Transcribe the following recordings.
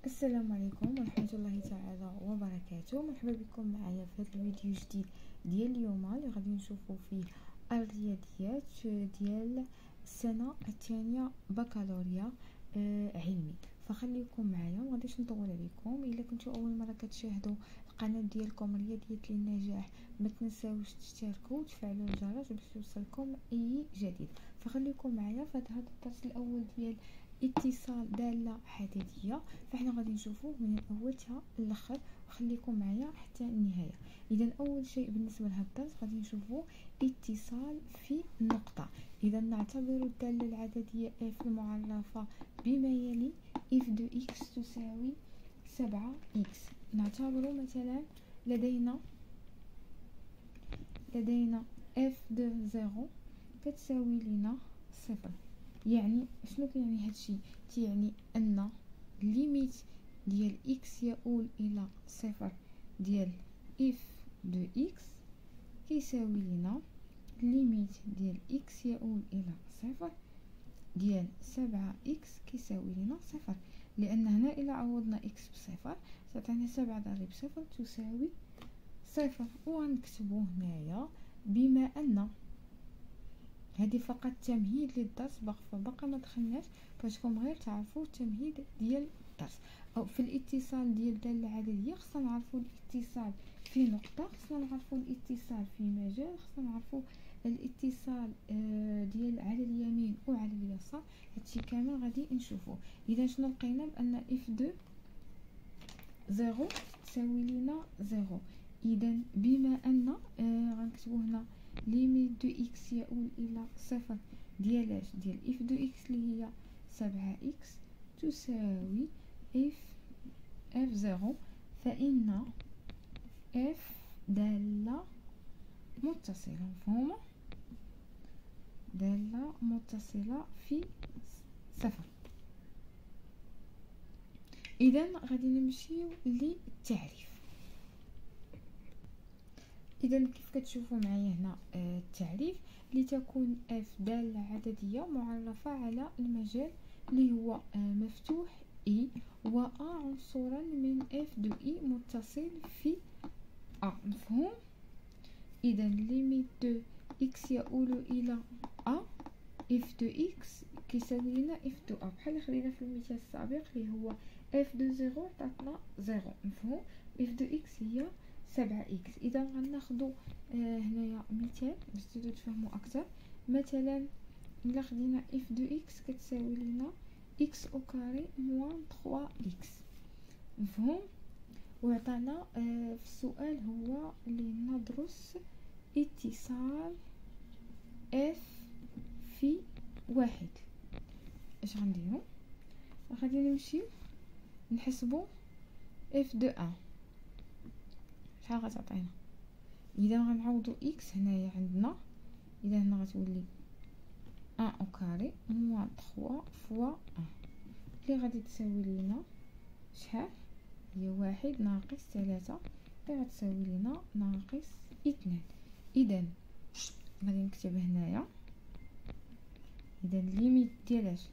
السلام عليكم ورحمة الله تعالى وبركاته. مرحبا بكم معايا في هذا الفيديو جديد ديال اليوم اللي غادي نشوفوا فيه الرياضيات ديال السنة الثانية بكالوريا علمي. فخليكم معايا، ما غاديش نطول عليكم. الا كنتوا اول مره كتشاهدوا القناه ديالكم رياضيات للنجاح، ما تنساوش تشتركوا وتفعلوا الجرس باش يوصلكم اي جديد. فخليكم معايا في هذا الدرس الاول ديال اتصال دالة حديدية. فاحنا غادي نشوفوه من الاول حتى الاخر، وخليكم معايا حتى النهايه. اذا اول شيء بالنسبه لهذا الدرس غادي نشوفوه اتصال في نقطه. اذا نعتبر الداله العدديه f المعرفه بما يلي: f de x تساوي 7x. نعتبر مثلا لدينا f de 0 كتساوي لنا 0. يعني شنو كيعني هادشي؟ يعني ان ليميت ديال x يؤول الى 0 ديال f de x كيساوي لنا ليميت ديال x يؤول الى 0 ديال 7x كيساوي لنا 0. لان هنا الى عوضنا x بصفر تعطينا 7 ضرب 0 تساوي 0. وغنكتبو هنايا بما ان هذه فقط تمهيد للدرس، باقي ما دخلناش، بغيتكم غير تعرفوا التمهيد ديال الدرس. او في الاتصال ديال الداله العدديه خصنا نعرفوا الاتصال في نقطه، خصنا نعرفوا الاتصال في مجال، خصنا نعرفوا الاتصال ديال على اليمين وعلى اليسار. هادشي كامل غادي نشوفوه. اذا شنو لقينا؟ بان اف دو 0 تساوي لنا 0. اذا بما ان غنكتبو هنا ليميت دو اكس يؤول الى 0 ديال اش؟ ديال اف دو اكس اللي هي 7x تساوي اف 0. فإن اف دالة متصلة، مفهومة؟ دالة متصلة في 0. اذا غادي نمشيو للتعريف. اذا كيف كتشوفوا معايا هنا التعريف: لتكون f دالة عددية معرفة على المجال اللي هو مفتوح E و A عنصرا من f دو E متصل في A. مفهوم؟ اذا ليميت دو x يؤول الى A f دو x كيساوي لنا f دو A، بحال خلينا في المثال السابق اللي هو f دو 0 عطاتنا 0. مفهوم؟ f دو x هي 7x. اذا غناخدو هنايا مثال باش تزيدو تفهموا اكثر. مثلا الا خدينا f دو x كتساوي لنا x او كاري موان 3x. مفهوم؟ وعطانا في السؤال هو اللي ندرس اتصال f في 1. اش غنديرو؟ غادي نمشيو نحسبو f دو 1 شحال غتعطينا. اذا غنعوضو x هنايا عندنا، اذا هنا غتولي 1 او كاري موان 3 فوا 1 اللي غادي تساوي لينا شحال؟ هي 1 ناقص 3 اللي غتساوي لينا ناقص 2. اذا غادي نكتب هنايا اذا ليميت ديال اش؟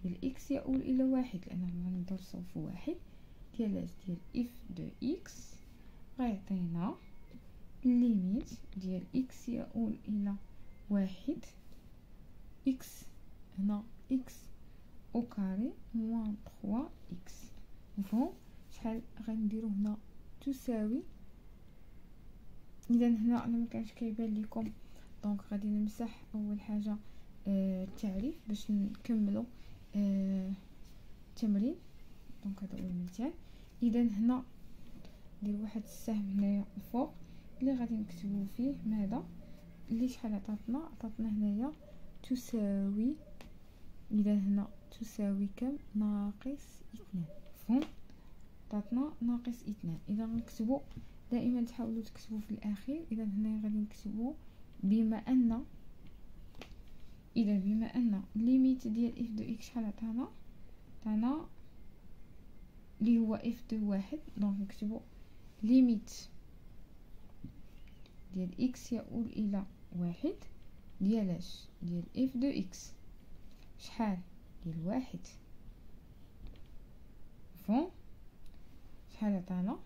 ديال x يؤول الى 1 لان غندرسو في 1 ديال اش؟ ديال f دو x غيعطينا ليميت ديال x يؤول الى 1 x هنا x او كاري موان 3x. مفهوم؟ شحال غنديرو هنا؟ تساوي. اذا هنا انا مكانش كيبان لكم، دونك غادي نمسح اول حاجه التعريف باش نكملو التمرين. دونك هذا هو المثال. اذا هنا ندير واحد السهم هنايا الفوق اللي غادي نكتبو فيه ماذا؟ اللي شحال عطاتنا هنايا تساوي. اذا هنا تساوي كم؟ ناقص 2. مفهوم؟ عطاتنا ناقص 2. اذا غنكتبو دائما تحاولوا تكتبوا في الاخير. اذا هنا غادي نكتبو بما ان ليميت ديال f دو x شحال عطانا اللي هو f دو 1. دونك نكتبو ليميت ديال x يؤول الى 1 ديال اش؟ ديال f دو x شحال؟ ديال 1. مفهوم؟ شحال عطانا؟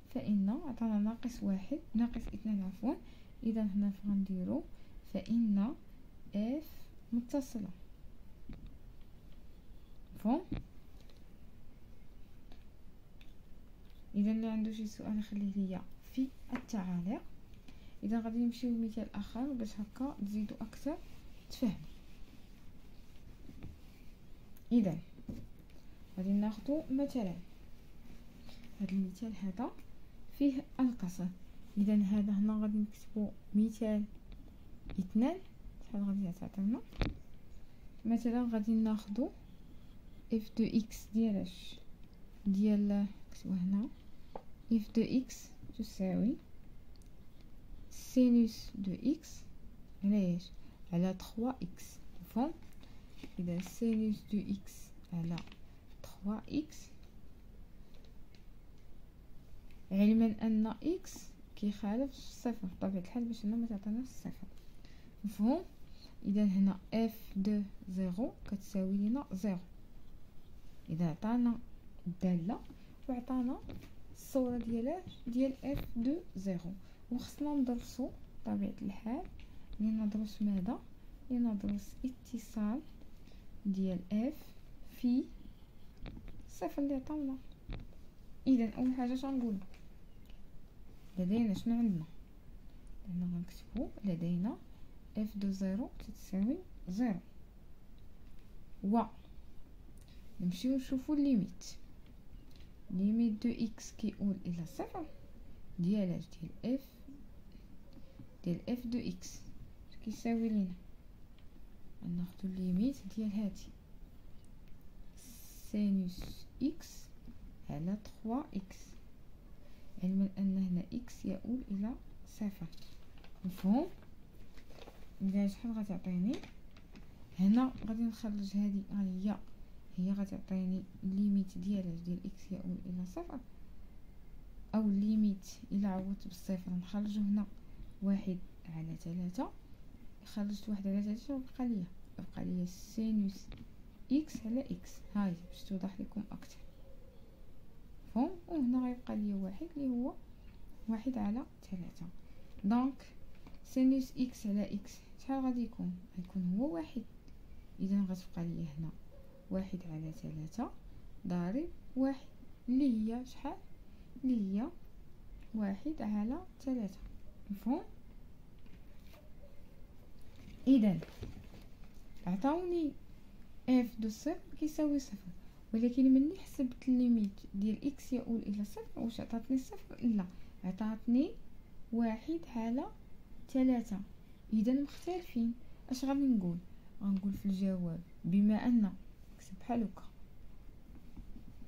فإن عطانا ناقص واحد ناقص اثنان عفوا. إذا هنا غنديرو فإن اف متصلة. مفهوم؟ إذا اللي عنده شي سؤال يخليه ليا في التعاليق. إذا غادي نمشيو لمثال آخر باش هكا تزيدو أكثر تفهم. إذا غادي ناخدو مثلا هذا المثال هذا فيه الكسر. إذا هذا هنا غادي نكتبو مثال اثنان. شحال غادي تعطينا؟ مثلا غادي ناخدو اف دو اكس ديالاش ديال نكتبو هنا اف دو اكس تساوي سينوس دو اكس على ايش؟ على 3 اكس. مفهوم؟ إذا سينوس دو اكس على 3 اكس، علما أن اكس كيخالف الصفر بطبيعة الحال باش هنا متعطيناش الصفر. مفهوم؟ إذا هنا اف دو زيرو كتساوي لينا زيرو. إذا عطانا الدالة وعطانا الصورة ديال اف دو زيرو، وخصنا ندرسو بطبيعة الحال ندرس ماذا؟ ندرس اتصال ديال اف في الصفر اللي عطاونا. إذا أول حاجة شنقولو؟ لدينا شنو عندنا؟ هنا غنكتبو لدينا اف دو زيرو تساوي زيرو، و نمشيو نشوفو الليميت. ليميت دو اكس كيقول الى صفر ديال اف دو اكس كيساوي لينا. غناخدو الليميت ديال هادي سينوس اكس على 3 اكس، علما ان هنا اكس يؤول الى صفر. مفهوم؟ اذا شحال غتعطيني؟ هنا غادي نخرج هذه هي غتعطيني الليميت ديال اكس يؤول الى صفر، او الليميت الى عوضت بالصفر نخرجو هنا 1/3. خرجت 1/3 بقى ليا سينوس اكس على اكس. هاي باش توضح لكم اكثر. مفهوم؟ وهنا غيبقى ليا واحد اللي هو 1/3. دونك سينوس اكس على اكس شحال غادي يكون؟ غيكون هو واحد. اذا غتبقى ليا هنا 1/3 ضارب واحد اللي هي شحال؟ اللي هي 1/3. مفهوم؟ اذا عطاوني اف دو صفر كيساوي صفر، ولكن مني حسبت الليميت ديال اكس يؤول الى صفر واش عطاتني صفر؟ لا، عطاتني 1/3. اذا مختلفين. اش غادي نقول؟ غنقول في الجواب بما ان نكتب بحال هكا،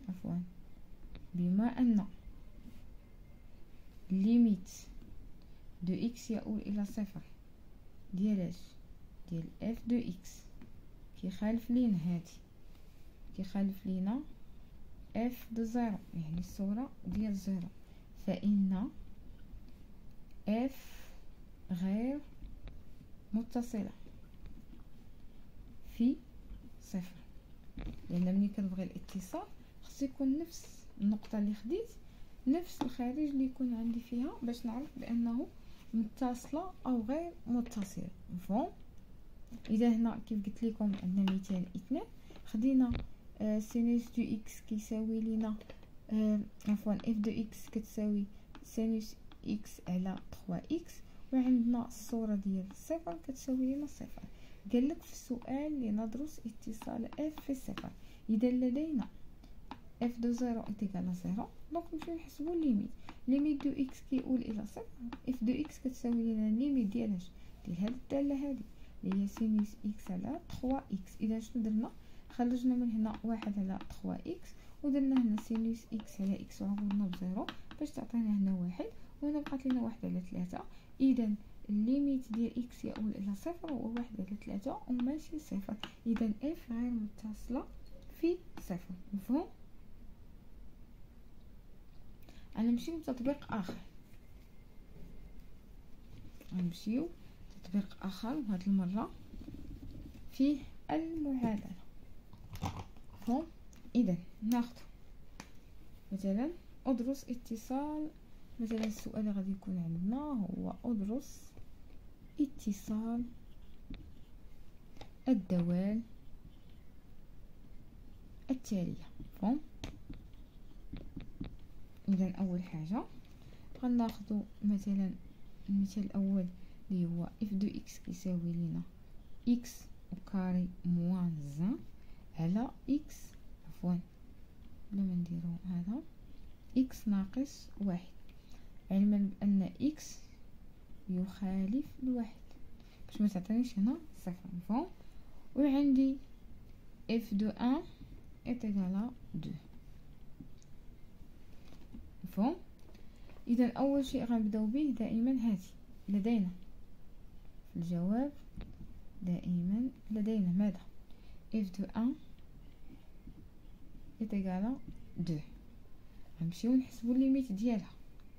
عفوا، بما ان ليميت دو اكس يؤول الى صفر ديال اف دو اكس كيخالف لينا هادي، كيخالف لينا اف دو زيرو يعني الصورة ديال زيرو، فإن اف غير متصلة في صفر. لأن ملي كنبغي الاتصال خص يكون نفس النقطة اللي خديت نفس الخارج اللي يكون عندي فيها باش نعرف بأنه متصلة أو غير متصلة. مفهوم؟ إذا هنا كيف قلت لكم عندنا مثال اثنان، خدينا سينوس دو اكس كيساوي لينا عفوا اف دو اكس كتساوي سينوس اكس على 3 اكس، وعندنا الصورة ديال الصفر كتساوي لينا صفر. قالك في السؤال لندرس اتصال اف في الصفر. إذا لدينا اف دو زيرو إيكال زيرو، دونك نمشيو نحسبو الليميت. ليميت دو اكس كيقول الى صفر، اف دو اكس كتساوي لينا الليميت ديال هاد الدالة هادي اللي هي سينوس اكس على 3 اكس. اذا شنو درنا؟ خرجنا من هنا 1/3 اكس، ودرنا هنا سينوس اكس على اكس وعوضنا بزيرو باش تعطينا هنا واحد، وهنا بقات لنا 1/3. اذا الليميت ديال اكس يؤول الى صفر هو 1/3 وماشي صفر. اذا اف غير متصلة في صفر. مفهوم؟ غنمشيو لتطبيق اخر. غنمشيو تطبيق اخر، وهاد المرة فيه المعادلة. مفهوم؟ اذا ناخذ مثلا أدرس اتصال، مثلا السؤال اللي غادي يكون عندنا هو أدرس اتصال الدوال التالية. فهم؟ إذا أول حاجة غناخدو مثلا المثال الأول اللي هو اف دو اكس كيساوي لينا اكس وكاري موان زان على اكس، عفوا بلا ما نديرو هذا، اكس ناقص واحد، علما بأن اكس يخالف الواحد باش ما تعطينيش هنا صفر. مفهوم؟ وعندي اف دو ان est égal à 2. مفهوم؟ اذا اول شيء غنبداو به دائما هذه لدينا في الجواب، دائما لدينا ماذا؟ f de 1 est égal à 2. غنمشيو نحسبو الليميت ديالها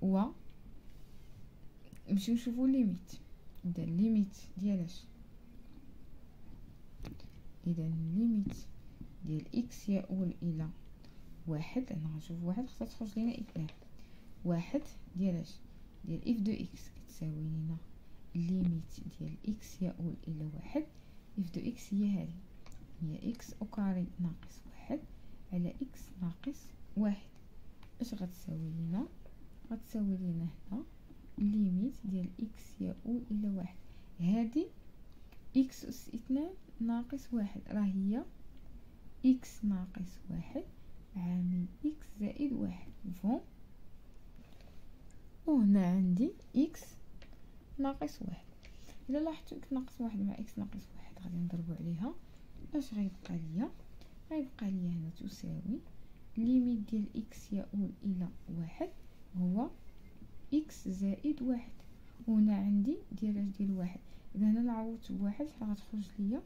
و نمشيو نشوفو الليميت. اذا الليميت ديالاش؟ اذا الليميت ديال اكس يؤول الى واحد، انا غنشوف واحد خاصها تخرج لينا اثنان. واحد ديالاش؟ ديال اف دو اكس كتساوي لينا الليميت ديال اكس يؤول الى واحد. اف دو اكس هي هذه، هي اكس او كاري ناقص واحد على اكس ناقص واحد. اش غتساوي لينا؟ غتساوي لينا هنا الليميت ديال اكس يؤول الى واحد، هذه اكس اس اثنان ناقص واحد راه هي اكس ناقص واحد عامل اكس زائد واحد. مفهوم؟ وهنا عندي اكس ناقص واحد. الا لاحظتوا اكس ناقص واحد مع اكس ناقص واحد غادي نضربو عليها، اش غيبقى ليا؟ غيبقى ليا هنا تساوي ليميت ديال اكس يؤول الى واحد هو اكس زائد واحد، وهنا عندي ديال واحد. اذا انا نعوضت بواحد شحال غتخرج ليا؟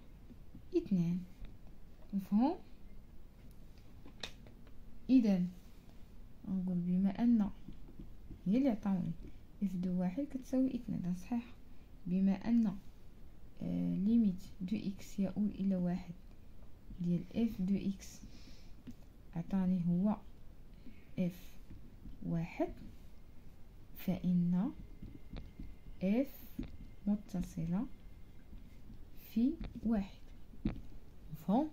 اثنان. مفهوم؟ اذا نقول بما ان هي اللي عطاوني اف دو واحد كتساوي اثنان، هذا صحيح. بما ان ليميت دو اكس يؤول الى واحد ديال اف دو اكس عطاني هو اف واحد، فإن اف متصلة في واحد. مفهوم؟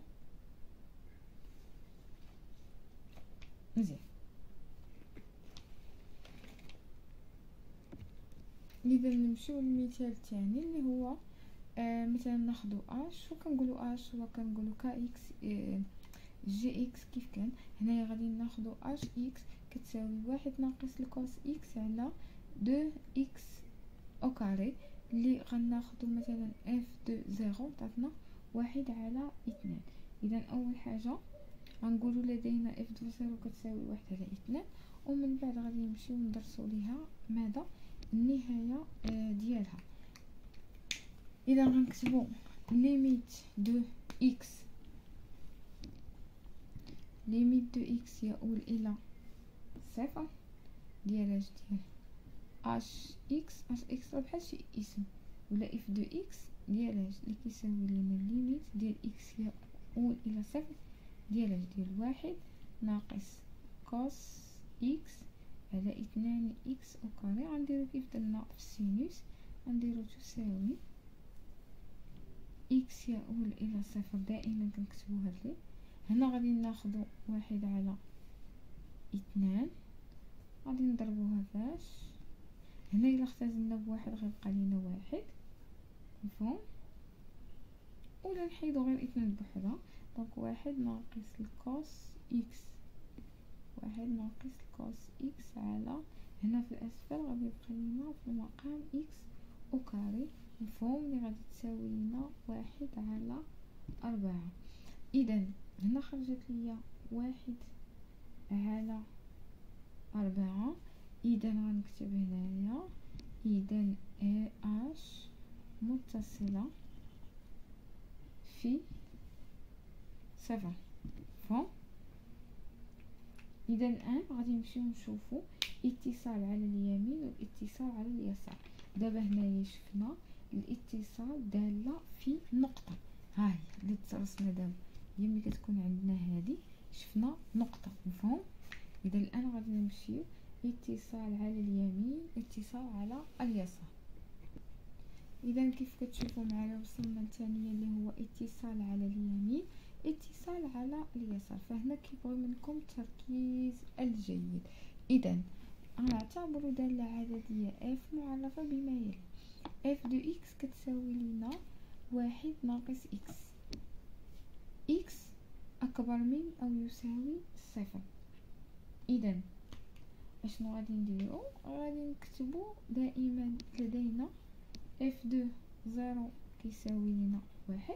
مزيان. اذا نمشيو للمثال الثاني اللي هو مثلا ناخدو اش وكنقولو اش وكنقولو كا اكس جي اكس. كيف كان هنايا غادي ناخدو اش اكس كتساوي واحد ناقص الكوس اكس على دو اكس او كاري، اللي غناخدو مثلا اف دو زيرو تعطنا واحد على اثنان. اذا اول حاجه غنقولو لدينا اف دو زيرو كتساوي واحد على اثنان، ومن بعد غادي نمشيو ندرسو ليها ماذا؟ النهايه ديالها. اذا غنكتبو ليميت دو اكس، ليميت دو اكس يؤول الى صفر ديال ديال اش اكس. اش اكس بحال شي اسم، ولا اف دو اكس ديال اللي كيساوي لنا الليميت ديال اكس يؤول الى صفر ديال واحد ناقص كوس اكس على اثنان اكس او كاري. غنديرو كيف درنا في السينوس، غنديرو تساوي اكس يؤول الى صفر، دائما كنكتبوها لي هنا. غادي ناخدو واحد على اثنان، غادي نضربوها فاش هنا الا اختزلنا بواحد غيبقى لينا واحد. مفهوم؟ ولا نحيدو غير اثنان بوحدها، دونك واحد ناقص الكوس اكس، واحد ناقص الكوس اكس على هنا في الاسفل غادي يبقى لينا في المقام اكس او كاري. مفهوم؟ اللي غادي تساوي لنا واحد على 4. اذا هنا خرجت ليا واحد على 4. اذا غنكتب هنايا اذا اش متصلة في صفر. فهم؟ اذا الان غادي نمشيو نشوفو اتصال على اليمين والاتصال على اليسار. دابا هنايا شفنا الاتصال دالة في نقطة، ها هي اللي ترسمنا دابا، هي ملي كتكون عندنا هذه شفنا نقطة. مفهوم؟ اذا الان غادي غادي نمشيو اتصال على اليمين، اتصال على اليسار. اذا كيف كتشوفوا معايا وصلنا للثانيه اللي هو اتصال على اليمين، اتصال على اليسار. فهنا كيبغي منكم التركيز الجيد. اذا غنعتبروا داله عدديه اف معرفه بما يلي: اف دو اكس كتساوي لنا 1 ناقص اكس، اكس اكبر من او يساوي صفر. اذا اشنو غادي نديرو؟ غادي نكتبو دائما لدينا اف دو زيرو كيساوي لنا 1.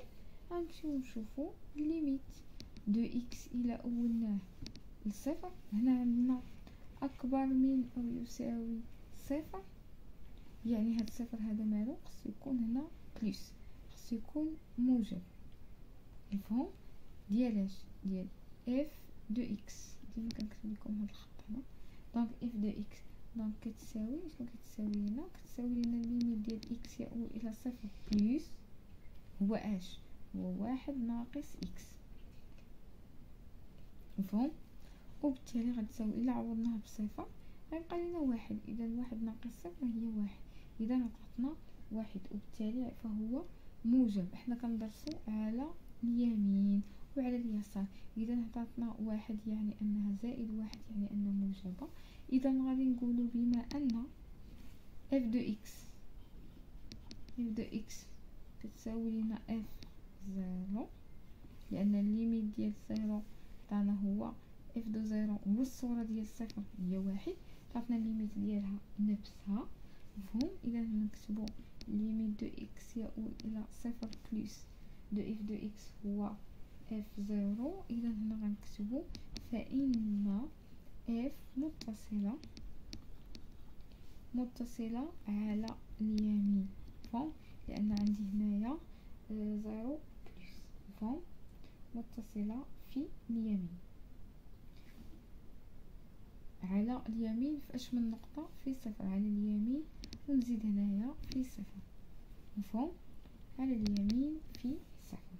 غنمشيو نشوفو ليميت دو اكس الى اولناه لصفر. هنا عندنا اكبر من او يساوي صفر، يعني هاد الصفر هذا مالو خصو يكون هنا بلس، خصو يكون موجب. مفهوم؟ ديالاش؟ ديال اف دو اكس. ديما كنكتب لكم هاد الخط هنا. دونك اف دو اكس دونك كتساوي شنو؟ كتساوي لنا الليميت ديال اكس يؤول الى صفر بلس هو اش؟ هو 1 ناقص اكس. مفهوم؟ وبالتالي غتساوي الى عوضناها بصفر غيبقى لنا 1. اذا 1 ناقص صفر هي 1، اذا عطاتنا 1 وبالتالي فهو موجب. احنا كندرسو على اليمين وعلى اليسار. اذا عطاتنا 1 يعني انها زائد 1 يعني انها موجبه. اذا غادي نقولوا بما ان اف دو اكس كتساوي لنا اف زيرو، لان الليميت ديال زيرو عطانا هو اف دو زيرو هو الصوره ديال صفر هي 1، عطاتنا الليميت ديالها نفسها. مفهوم؟ اذا نكتبو ليميت دو اكس يؤول الى صفر بلس دو اف دو اكس هو اف زيرو. اذا هنا غنكتبو فإن اف متصلة على اليمين. مفهوم؟ لان عندي هنايا زيرو بلس. مفهوم؟ متصلة في اليمين على اليمين في اش من نقطة؟ في صفر على اليمين، ونزيد هنايا في صفر. مفهوم؟ على اليمين في صفر.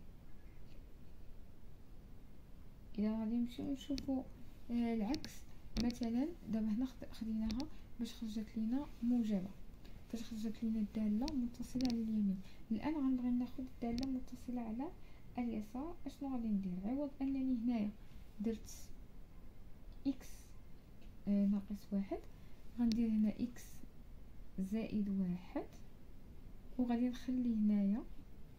اذا غادي نمشيو نشوفو العكس. مثلا دابا هنا خديناها باش خرجت لينا موجبة، فاش خرجت لينا الدالة متصلة على اليمين. الان غنبغي ناخد الدالة متصلة على اليسار. اشنو غادي ندير؟ عوض انني هنايا درت اكس ناقص 1 غندير هنا اكس زائد 1 وغادي نخلي هنايا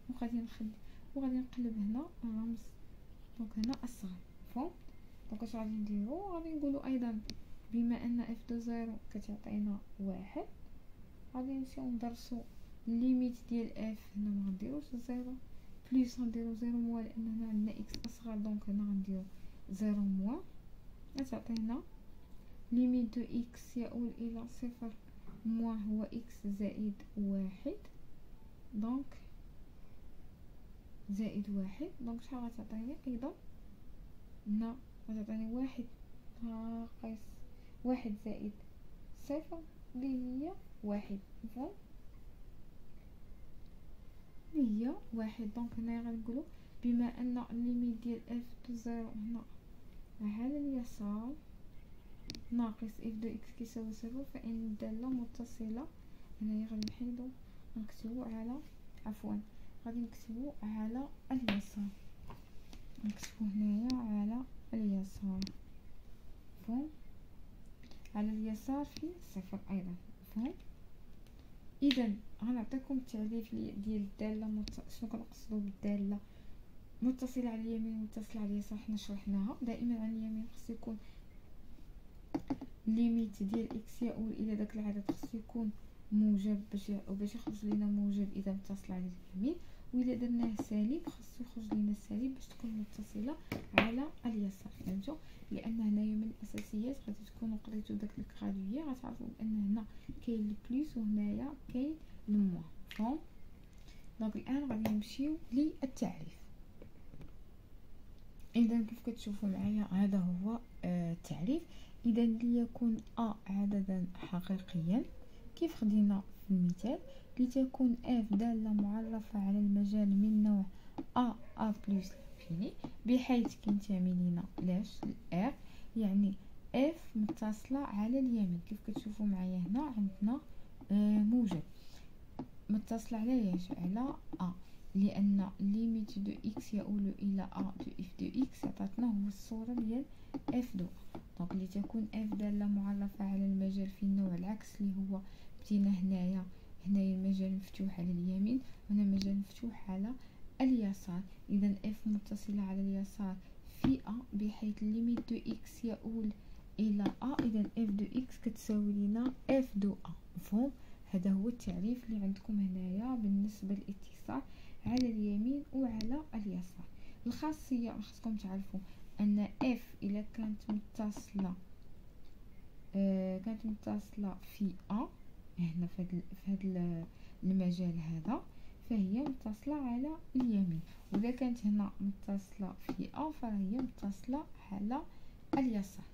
وغادي نقلب هنا الرمز. دونك هنا الصغر. مفهوم؟ دونك اش غادي نديرو؟ غادي نقولو ايضا بما ان اف دو زيرو كتعطينا 1 غادي نمشيو ندرسو الليميت ديال اف. هنا ما غنديروش زيرو بلس، غنديرو زيرو موان لان هنا عندنا اكس اصغر. دونك هنا غنديرو زيرو موان غتعطينا ليميت دو اكس يؤول الى صفر موان هو اكس زائد 1. دونك زائد 1. دونك شحال غتعطيني؟ ايضا هنا غتعطيني 1 ناقص 1 زائد صفر اللي هي 1. مفهوم؟ اللي هي 1. دونك هنايا غنقولو بما ان الليميت ديال اف دو زيرو هنا على اليسار ناقص اف دو اكس كيساوي صفر، فإن الدالة متصلة. هنايا غادي نحيدو نكتبو على غادي نكتبو على اليسار. نكتبو هنايا على اليسار. مفهوم؟ على اليسار في صفر ايضا. مفهوم؟ اذا غنعطيكم التعريف ديال الداله شنو كنقصدو بالداله متصله على اليمين متصله على اليسار. حنا شرحناها. دائما على اليمين خصو يكون ليميت ديال اكس يؤول الى داك العدد خصو يكون موجب باش يخرج لنا موجب اذا متصل على اليمين، وإلا درناه سالب خصو يخرج لنا السالب باش تكون متصله على اليسار. فهمتوا؟ لان هنايا من الاساسيات غادي تكونوا قريتوا داك الكرادويه غتعرفوا بان هنا كاين البليس وهنايا كاين الموان. مفهوم؟ دونك الان غادي نمشيو للتعريف. اذا كيف كتشوفوا معايا هذا هو التعريف. اذا ليكون عددا حقيقيا كيف خدينا في المثال، لتكون f دالة معرفة على المجال من نوع a plus l'infini بحيث كينتمي لنا لاش الR، يعني اف متصلة على اليمين. كيف كتشوفوا معايا هنا عندنا موجب متصل على ايش؟ على ا، لان ليميت دو اكس يؤول الى ا دو اف دو اكس عطاتنا هو الصورة ديال اف دو ا. دونك لتكون اف دالة معرفة على المجال في النوع العكس اللي هو بدينا هنايا المجال مفتوح على اليمين، هنا مجال مفتوح على اليسار. اذا اف متصلة على اليسار في ا بحيث ليميت دو اكس يؤول الى ا، اذا اف دو اكس كتساوي لنا اف دو ا. مفهوم؟ هذا هو التعريف اللي عندكم هنايا بالنسبة للاتصال على اليمين وعلى اليسار. الخاصية خاصكم تعرفوا ان اف الا كانت متصلة في ا هنا في هذا المجال هذا، فهي متصلة على اليمين، وإذا كانت هنا متصلة في ا فهي متصلة على اليسار.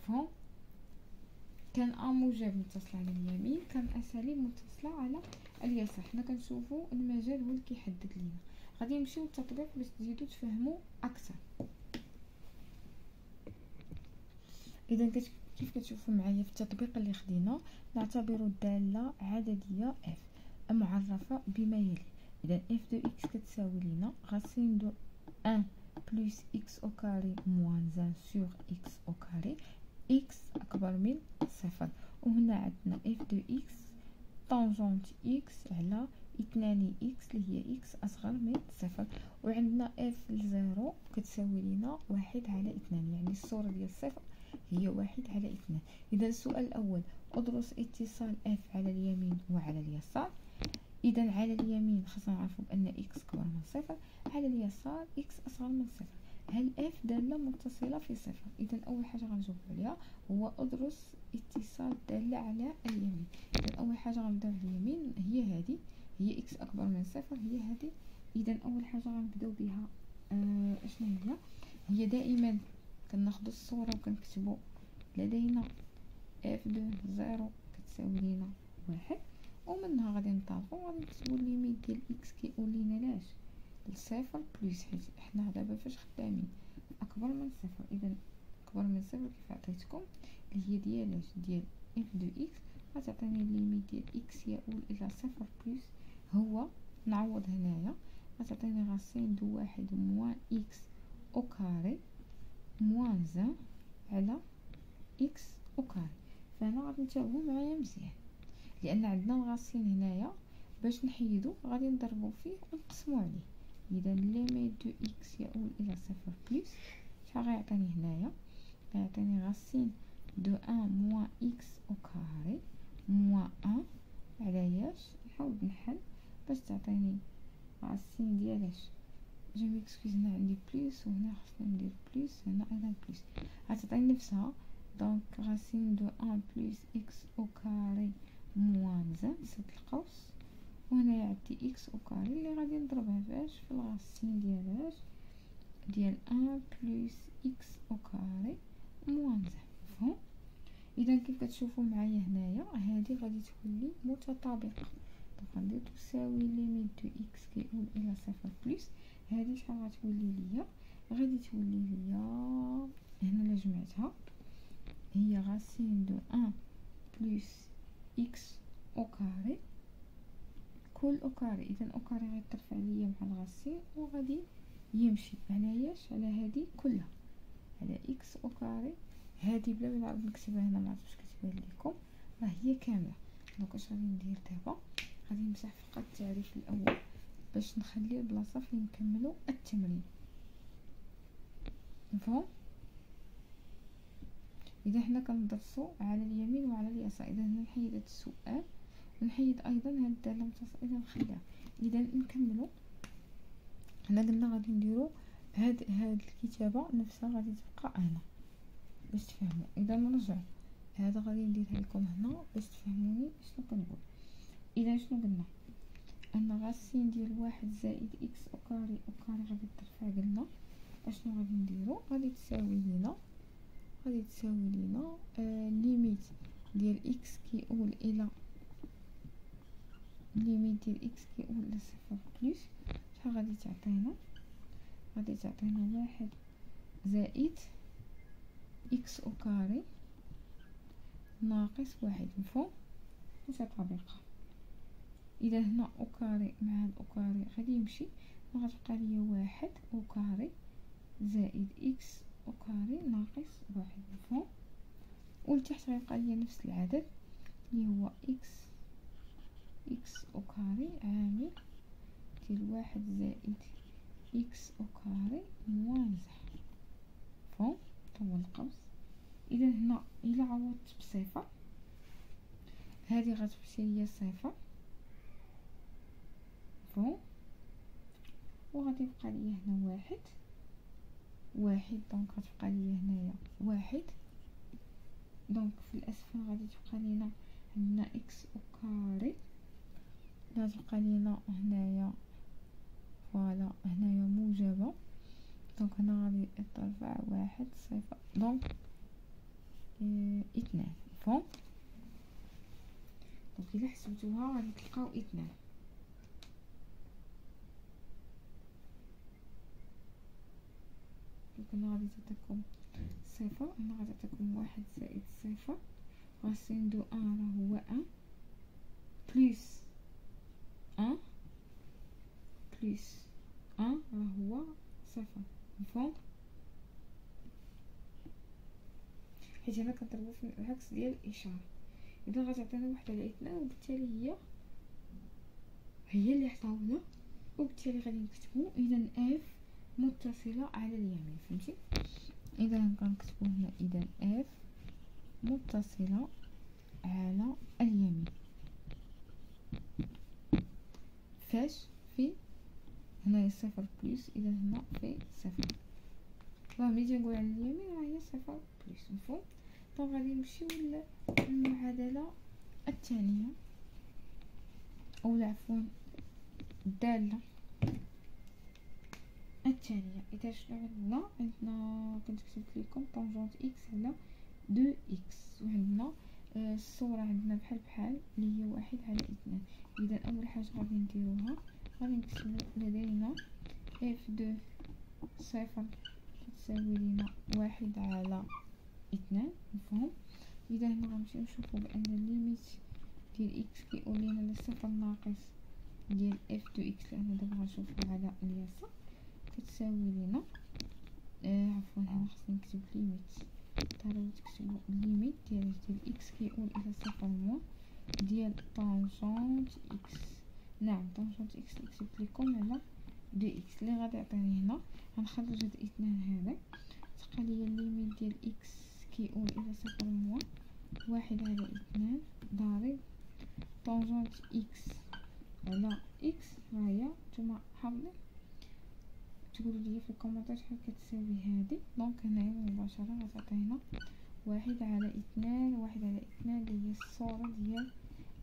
مفهوم؟ كان ا موجب متصلة على اليمين، كان اساليب متصلة على اليسار. حنا كنشوفوا المجال هو اللي كيحدد لينا. غادي نمشيو للتطبيق باش تزيدوا تفهموا اكثر. اذا كيف كتشوفوا معايا في التطبيق اللي خدينا، نعتبر الدالة عددية f معرفة بما يلي. اذا f de x كتساوي لنا racine de 1 plus x au carré moins 1 sur x au carré، x اكبر من صفر، وهنا عندنا f de x طونجونت x على 2 x اللي هي x اصغر من صفر، وعندنا f لزيرو كتساوي لنا 1 على 2، يعني الصورة ديال الصفر هي 1 على 2. إذا السؤال الأول أدرس اتصال f على اليمين وعلى اليسار. إذا على اليمين خاصنا نعرفوا بأن x كبر من صفر، على اليسار x أصغر من صفر. هل f دالة متصلة في صفر؟ إذا أول حاجة غنجاوب عليها هو أدرس اتصال دالة على اليمين. إذا أول حاجة غنبداو على اليمين هي هذه، هي x أكبر من صفر، هي هذه. إذا أول حاجة غنبداو بها شنو هي دائما كناخدو الصورة وكنكتبو لدينا اف دو زيرو كتساوي لينا 1، ومنها غادي نطلقو غادي نكتبو الليميت ديال اكس كيقول لينا لاش لصفر بلس، حيت حنا دابا فاش خدامين اكبر من صفر. اذا اكبر من صفر كيف عطيتكم اللي هي ديال لاش ديال اف دو اكس غتعطيني الليميت ديال اكس يؤول الى صفر بلس، هو نعوض هنايا غتعطيني راسين دو 1 موان اكس او كاري موان 1 على اكس او كاري. فهنا غادي نتابعوا معايا مزيان، لان عندنا الغاسين هنايا باش نحيدو غادي نضربو فيه ونقسمو عليه. اذا ليميت دو اكس يؤول الى صفر بلس شحال غيعطيني هنايا؟ غيعطيني غاسين دو 1 موان اكس او كاري موان 1 على ياش. نحاول نحل باش تعطيني غاسين ديالاش، جو ميكسكوز هنا عندي بلس وهنا خصنا ندير بلس، هنا ايضا بلس غتعطيني نفسها. دونك راسين دو 1 بلس اكس او كاري موان 1 سد القوس، وهنا عندي اكس او كاري اللي غادي نضربها فاش في الغاسين ديالاش ديال 1 بلس اكس او كاري موان 1. مفهوم؟ اذا كيف كتشوفوا معايا هنايا هذه غادي تولي متطابقه. دونك غندير تساوي ليميت دو اكس كيقول الى صفر بلس هذه شحال غتولي ليا؟ غادي تولي ليا هنا الا جمعتها هي غاسين دو 1 بلس اكس او كاري كل او كاري. اذا او كاري غيترفع ليا مع الغاسين وغادي يمشي على ياش على هذه كلها على اكس او كاري. هذه بلا ما نعاود نكتبها هنا ما عرفتش كتبان لكم راه هي كامله. دونك اش غادي ندير دابا؟ غادي نمسح فقط التعريف الاول باش نخلي البلاصه فين نكملوا التمرين. مفهوم؟ اذا حنا كندرسوا على اليمين وعلى اليسار، اذا هنا نحيد هذا السؤال ونحيد ايضا هاد الداله المتصله، اذا نخليها. اذا نكملوا حنا قلنا غادي نديروا هاد الكتابه نفسها غادي تبقى هنا باش تفهموا. اذا نرجع هذا غادي نديرها لكم هنا باش تفهموني شنو كنقول. اذا شنو قلنا؟ ان غاسين ديال 1 زائد اكس او كاري غادي ترفع. قلنا اشنو غادي نديرو؟ غادي تساوي لينا ليميت ديال اكس كيقول الى صفر بلس شحال غادي تعطينا؟ غادي تعطينا 1 زائد اكس او كاري ناقص واحد. مفهوم؟ بهذه الطريقة. إذا هنا أو كاري مع هاد أو كاري غادي يمشي، غتبقى ليا واحد أو كاري زائد إكس أو كاري ناقص واحد. مفهوم؟ ولتحت غيبقى ليا نفس العدد اللي هو إكس أو كاري عامل ديال واحد زائد إكس أو كاري موان زحف. مفهوم؟ هو القوس. إذا هنا إلا عوضت بصفر هذه غتمشي ليا صفر. مفهوم؟ وغادي يبقى ليا هنا واحد دونك غتبقى ليا هنايا واحد. دونك في الأسفل غادي تبقى لينا عندنا إكس أو كاري، غتبقى لينا هنايا فوالا هنايا موجبة. دونك هنا غادي ترفع واحد صفر دونك اثنان. مفهوم؟ دونك إلا حسبتوها غادي تلقاو اثنان. دونك هنا غادي تعطيكم صفر، هنا غادي تعطيكم واحد زائد صفر، غنسيندو ان راه هو ان بليس ان بليس ان راه هو صفر. مفهوم؟ حيت هنا كنضربو في العكس ديال الإشارة. إذا غتعطينا واحد على اثنان وبالتالي هي اللي عطاونا، وبالتالي غادي نكتبو إذا اف متصلة على اليمين. فهمتي؟ إذا كنكتبو هنا إذا اف متصلة على اليمين. فاش؟ في هنايا صفر بليس، إذا هنا في صفر. ملي تنقول على اليمين راه هي صفر بليس. مفهوم؟ دونك غادي نمشيو للمعادلة الثانية، أو عفوا الدالة الثانية. إذا شنو عندنا كنت كتبت لكم طونجونت إكس على دو إكس، وعندنا الصورة عندنا بحال اللي هي واحد على اثنان. إذا أول حاجة غادي نديروها غادي نكتبو لدينا اف دو صفر تساوي لنا واحد على اثنان. مفهوم؟ إذا هنا غنمشيو نشوفو بأن الليميت ديال إكس كيقول لنا لصفر ناقص ديال اف دو إكس، لأن دابا غنشوفو على اليسار كتساوي لنا عفوا هنا خصني نكتب ليميت. تعالوا تكتبو الليميت ديال إكس كيقول إلى صفر موان ديال طونجونت إكس. نعم طونجونت إكس اللي كتبت لكم على دو إكس اللي غادي يعطيني هنا. غنخرج هاد اثنان هذا، تبقى ليا الليميت ديال إكس كيقول إلى صفر موان واحد على اثنان ضارب طونجونت إكس على إكس. هاهي نتوما حافظين، تقولوا لي في الكومنتات شحال كتساوي هذه. دونك هنايا مباشرة غتعطينا واحد على اثنان، واحد على اثنان اللي هي الصورة ديال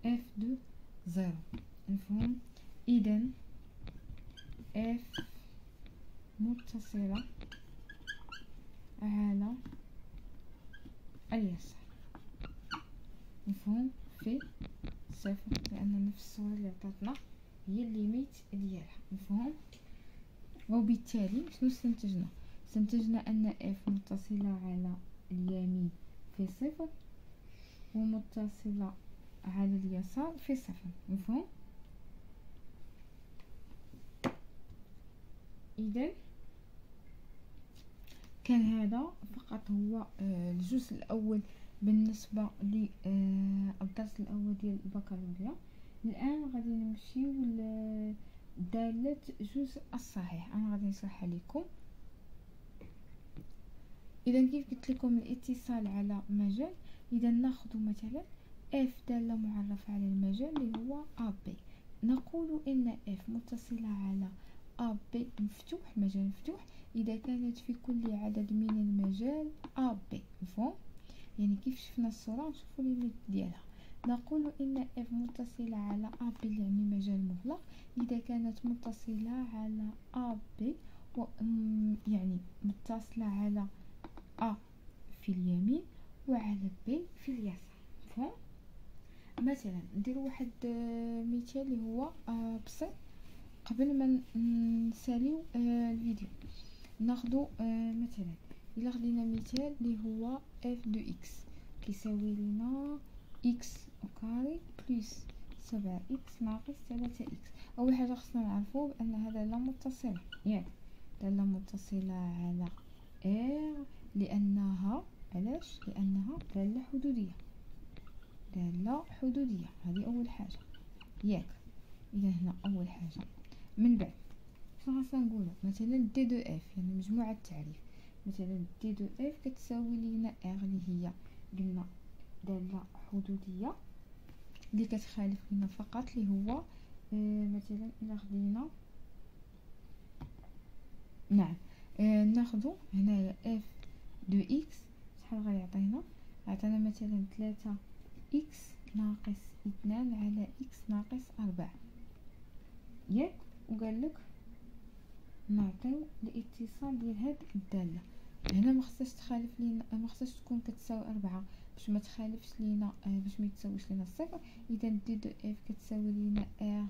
اف دو زيرو. مفهوم؟ إذا اف متصلة على اليسار. مفهوم؟ في صفر، لأن نفس الصورة اللي عطاتنا هي الليميت ديالها. مفهوم؟ وبالتالي شنو استنتجنا أن اف متصلة على اليمين في صفر ومتصلة على اليسار في صفر. مفهوم؟ إذا كان هذا فقط هو الجزء الأول بالنسبة للدرس الأول ديال البكالوريا. الآن غادي نمشيو لدالة الجزء الصحيح. أنا غادي نشرحها لكم. إذا كيف قلت لكم الاتصال على مجال، إذا ناخذ مثلا اف دالة معرفة على المجال اللي هو AB. نقول إن اف متصلة على AB مفتوح، مجال مفتوح، إذا كانت في كل عدد من المجال AB. مفهوم؟ يعني كيف شفنا الصورة نشوفوا الليميت ديالها. نقول إن اف متصلة على AB يعني مجال مغلق إذا كانت متصلة على AB يعني متصلة على A في اليمين وعلى B في اليسار. مفهوم؟ مثلا ندير واحد مثال اللي هو بسيط قبل ما نساليو الفيديو. ناخدو مثلا الا خدينا مثال اللي هو f دو x. كيساوي لنا إكس كاري بلس 7 إكس ناقص 3 إكس. أول حاجة خصنا نعرفو بأن هذا دالة متصلة، ياك دالة متصلة على R، لأنها علاش؟ لأنها دالة حدودية، دالة حدودية. هذه أول حاجة ياك. إذا هنا أول حاجة. من بعد شنو خاصنا نقولو؟ مثلا دي دو اف يعني مجموعة التعريف. مثلا دي دو اف كتساوي لينا ار اللي هي قلنا دالة حدودية اللي كتخالف لينا فقط اللي هو مثلا إلا خدينا نعم ناخدو هنايا اف دو اكس شحال غيعطينا؟ عطينا مثلا 3 اكس ناقص 2 على اكس ناقص 4 ياك. وقالك نعطيو الاتصال ديال هاد الدالة. هنا ما خصهاش تخالف لينا، ما خصهاش تكون كتساوي 4 باش ما تخالفش لينا، باش ما يتساويش لينا الصفر. اذا دي دو اف كتساوي لينا ار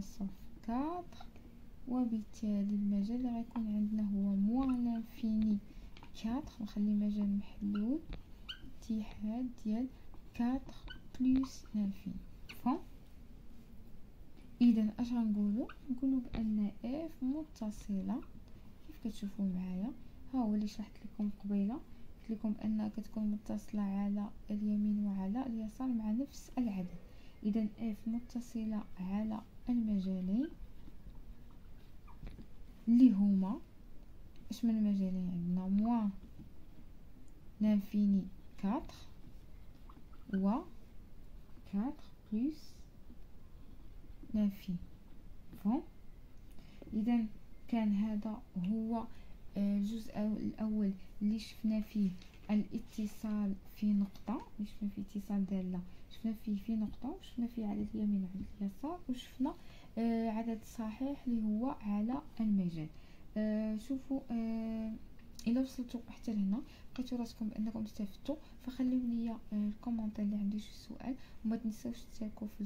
صف 4، وبالتالي المجال اللي غيكون عندنا هو موان لانفيني 4. نخلي مجال محلول اتحاد ديال 4 بلس لانفيني فون. اذا اش غنقولوا؟ نقولوا بان اف متصله كيف كتشوفوا معايا. ها هو اللي شرحت لكم قبيله، قلت لكم انها كتكون متصله على اليمين وعلى اليسار مع نفس العدد. اذا اف متصله على المجالين اللي هما اش من مجالين عندنا؟ موان لانفيني 4 و 4 بلس لانفيني فون. اذا كان هذا هو الجزء الاول اللي شفنا فيه الاتصال في نقطة، اللي شفنا فيه اتصال دالة، شفنا فيه في نقطة، وشفنا فيه على اليمين وعلى اليسار، وشفنا عدد صحيح اللي هو على المجال. شوفوا الا وصلتوا حتى لهنا لقيتو راسكم بانكم استفدتوا، فخليو لي الكومونتير اللي عنده شي سؤال، وما تنساوش تشتركوا في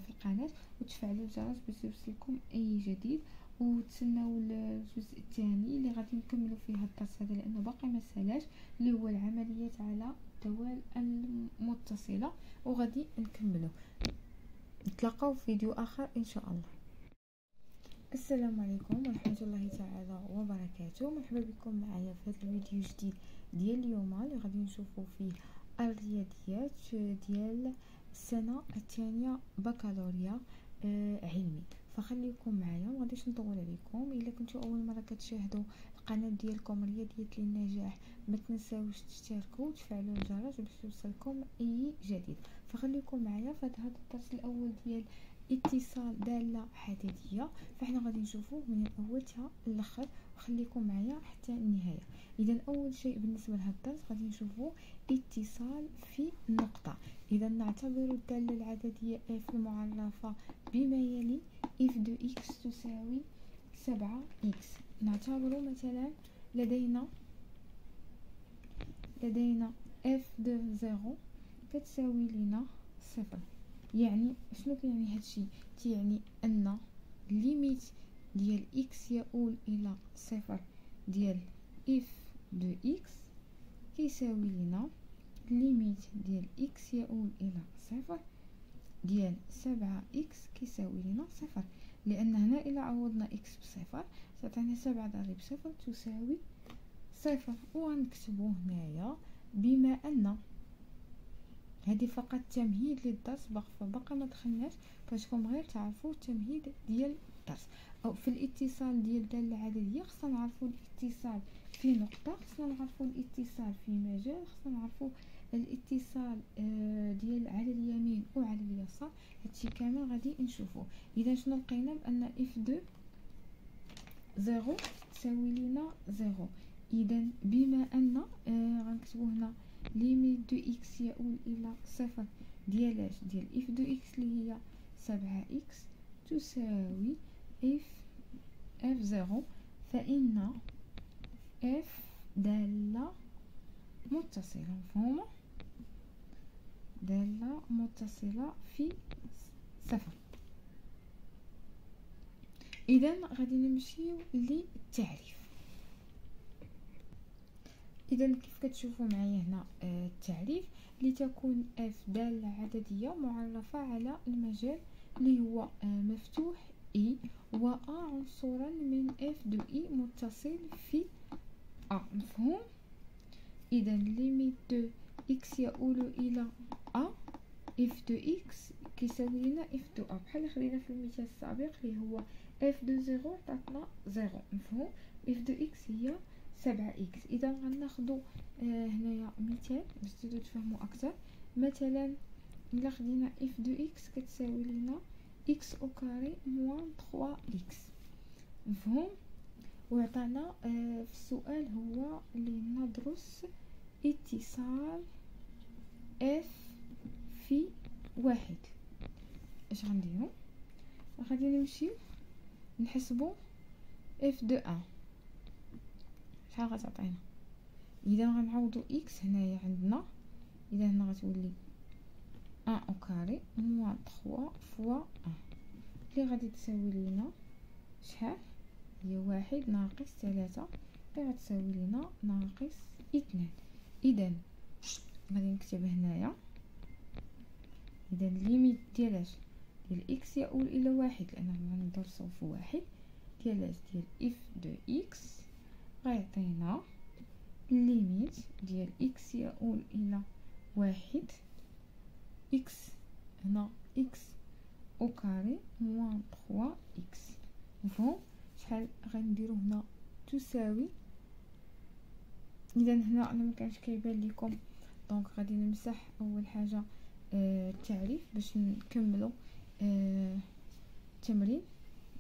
القناه وتفعلوا الجرس باش يوصلكم اي جديد، وتسناو الجزء الثاني اللي غادي نكملوا فيه الدرس هذا لانه باقي ما سالاش، اللي هو العمليات على الدوال المتصله، وغادي نكملوا. نتلاقاو في فيديو اخر ان شاء الله. السلام عليكم ورحمه الله تعالى وبركاته. مرحبا بكم معايا في هذا الفيديو الجديد ديال اليوم اللي غادي نشوفوا فيه الرياضيات ديال السنه الثانيه بكالوريا علمي. فخليكم معايا، ما غاديش نطول عليكم. الا كنتوا اول مره كتشاهدوا القناه ديالكم رياضيات للنجاح، ما تنساوش تشتركوا وتفعلوا الجرس باش يوصلكم اي جديد. فخليكم معايا في هذا الدرس الاول ديال اتصال دالة حديدية، فاحنا غادي نشوفوه من الاول حتى الاخر، وخليكم معايا حتى النهايه. اذا اول شيء بالنسبه لهذا الدرس غادي نشوفوا اتصال في نقطه. اذا نعتبر الداله العدديه f المعرفه بما يلي: f دو x تساوي 7x. نعتبر مثلا لدينا f دو 0 كتساوي لنا 0. يعني شنو كيعني هادشي؟ يعني ان ليميت ديال x يؤول الى 0 ديال f دو x كيساوي لنا ليميت ديال x يؤول الى 0 ديال 7x كيساوي لنا 0. لان هنا الى عوضنا x بصفر تعطينا 7 ضرب 0 تساوي 0. وغنكتبو هنايا بما ان هذه فقط تمهيد للدرس، باقي ما دخلناش، بغيتكم غير تعرفوا التمهيد ديال الدرس. او في الاتصال ديال الداله العدديه خصنا نعرفوا الاتصال في نقطه، خصنا نعرفوا الاتصال في مجال، خصنا نعرفوا الاتصال ديال على اليمين وعلى اليسار. هادشي كامل غادي نشوفوه. اذا شنو لقينا؟ بان اف دو 0 تساوي لنا 0. اذا بما ان غنكتبو هنا ليميت دو اكس يؤول الى 0 ديال اش؟ ديال اف دو اكس اللي هي 7x تساوي اف 0، فإن اف دالة متصلة، مفهومة؟ دالة متصلة في 0. اذا غادي نمشيو للتعريف. اذا كيف كتشوفوا معايا هنا التعريف لتكون f دالة عددية معرفة على المجال اللي هو مفتوح I و A عنصرا من f de I متصل في A. مفهوم؟ إذا ليميت دو x يؤول إلى A f de x كيساوي لنا f de A بحال خدينا في المثال السابق اللي هو f de 0 عطاتنا 0. مفهوم؟ f de x هي 7x. إذا غناخدو هنايا مثال باش تزيدو تفهمو أكثر. مثلا إلا خدينا f de x كتساوي لنا x au carré moins 3x. مفهوم؟ وعطانا في السؤال هو اللي ندرس اتصال f في واحد. اش غنديرو؟ غادي نمشيو نحسبو f de 1 شحال غتعطينا. اذا غنعوضو x هنايا عندنا، اذا هنا غتولي 1 au carré moins 3 fois 1 اللي غادي تساوي لينا شحال؟ هي 1 ناقص 3 اللي غتساوي لينا ناقص 2. اذا غادي نكتب هنايا اذا ليميت ديال اش ديال x يؤول الى 1 لاننا غندرسو في 1 ديال اش ديال f de x غيعطينا ليميت ديال x يؤول الى 1 x هنا x au carré moins 3x. مفهوم؟ شحال غنديرو هنا تساوي. اذا هنا انا مكانش كيبان لكم دونك غادي نمسح اول حاجه التعريف باش نكملو التمرين.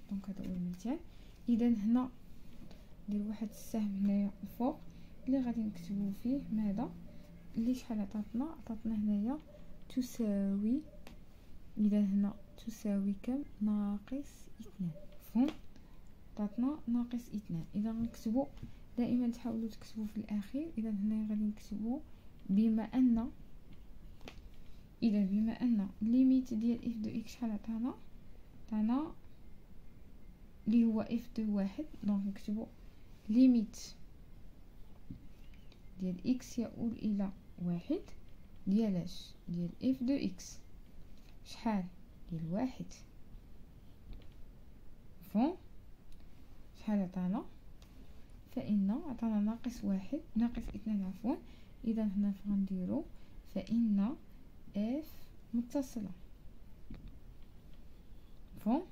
دونك هذا هو المثال. اذا هنا ندير واحد السهم هنايا الفوق اللي غادي نكتبو فيه ماذا اللي شحال عطاتنا هنايا تساوي. اذا هنا تساوي كم؟ ناقص 2. مفهوم؟ عطاتنا ناقص 2. اذا غنكتبو دائما تحاولوا تكتبوا في الاخير. اذا هنا غادي نكتبوا بما ان ليميت ديال f de x شحال عطانا اللي هو f de 1. دونك نكتبوا ليميت ديال x يؤول الى 1 ديال اش ديال f de x شحال ديال 1. مفهوم؟ شحال عطانا؟ فإن عطانا ناقص 1 ناقص 2 عفوا. إذا هنا غنديرو فإن f متصلة. مفهوم؟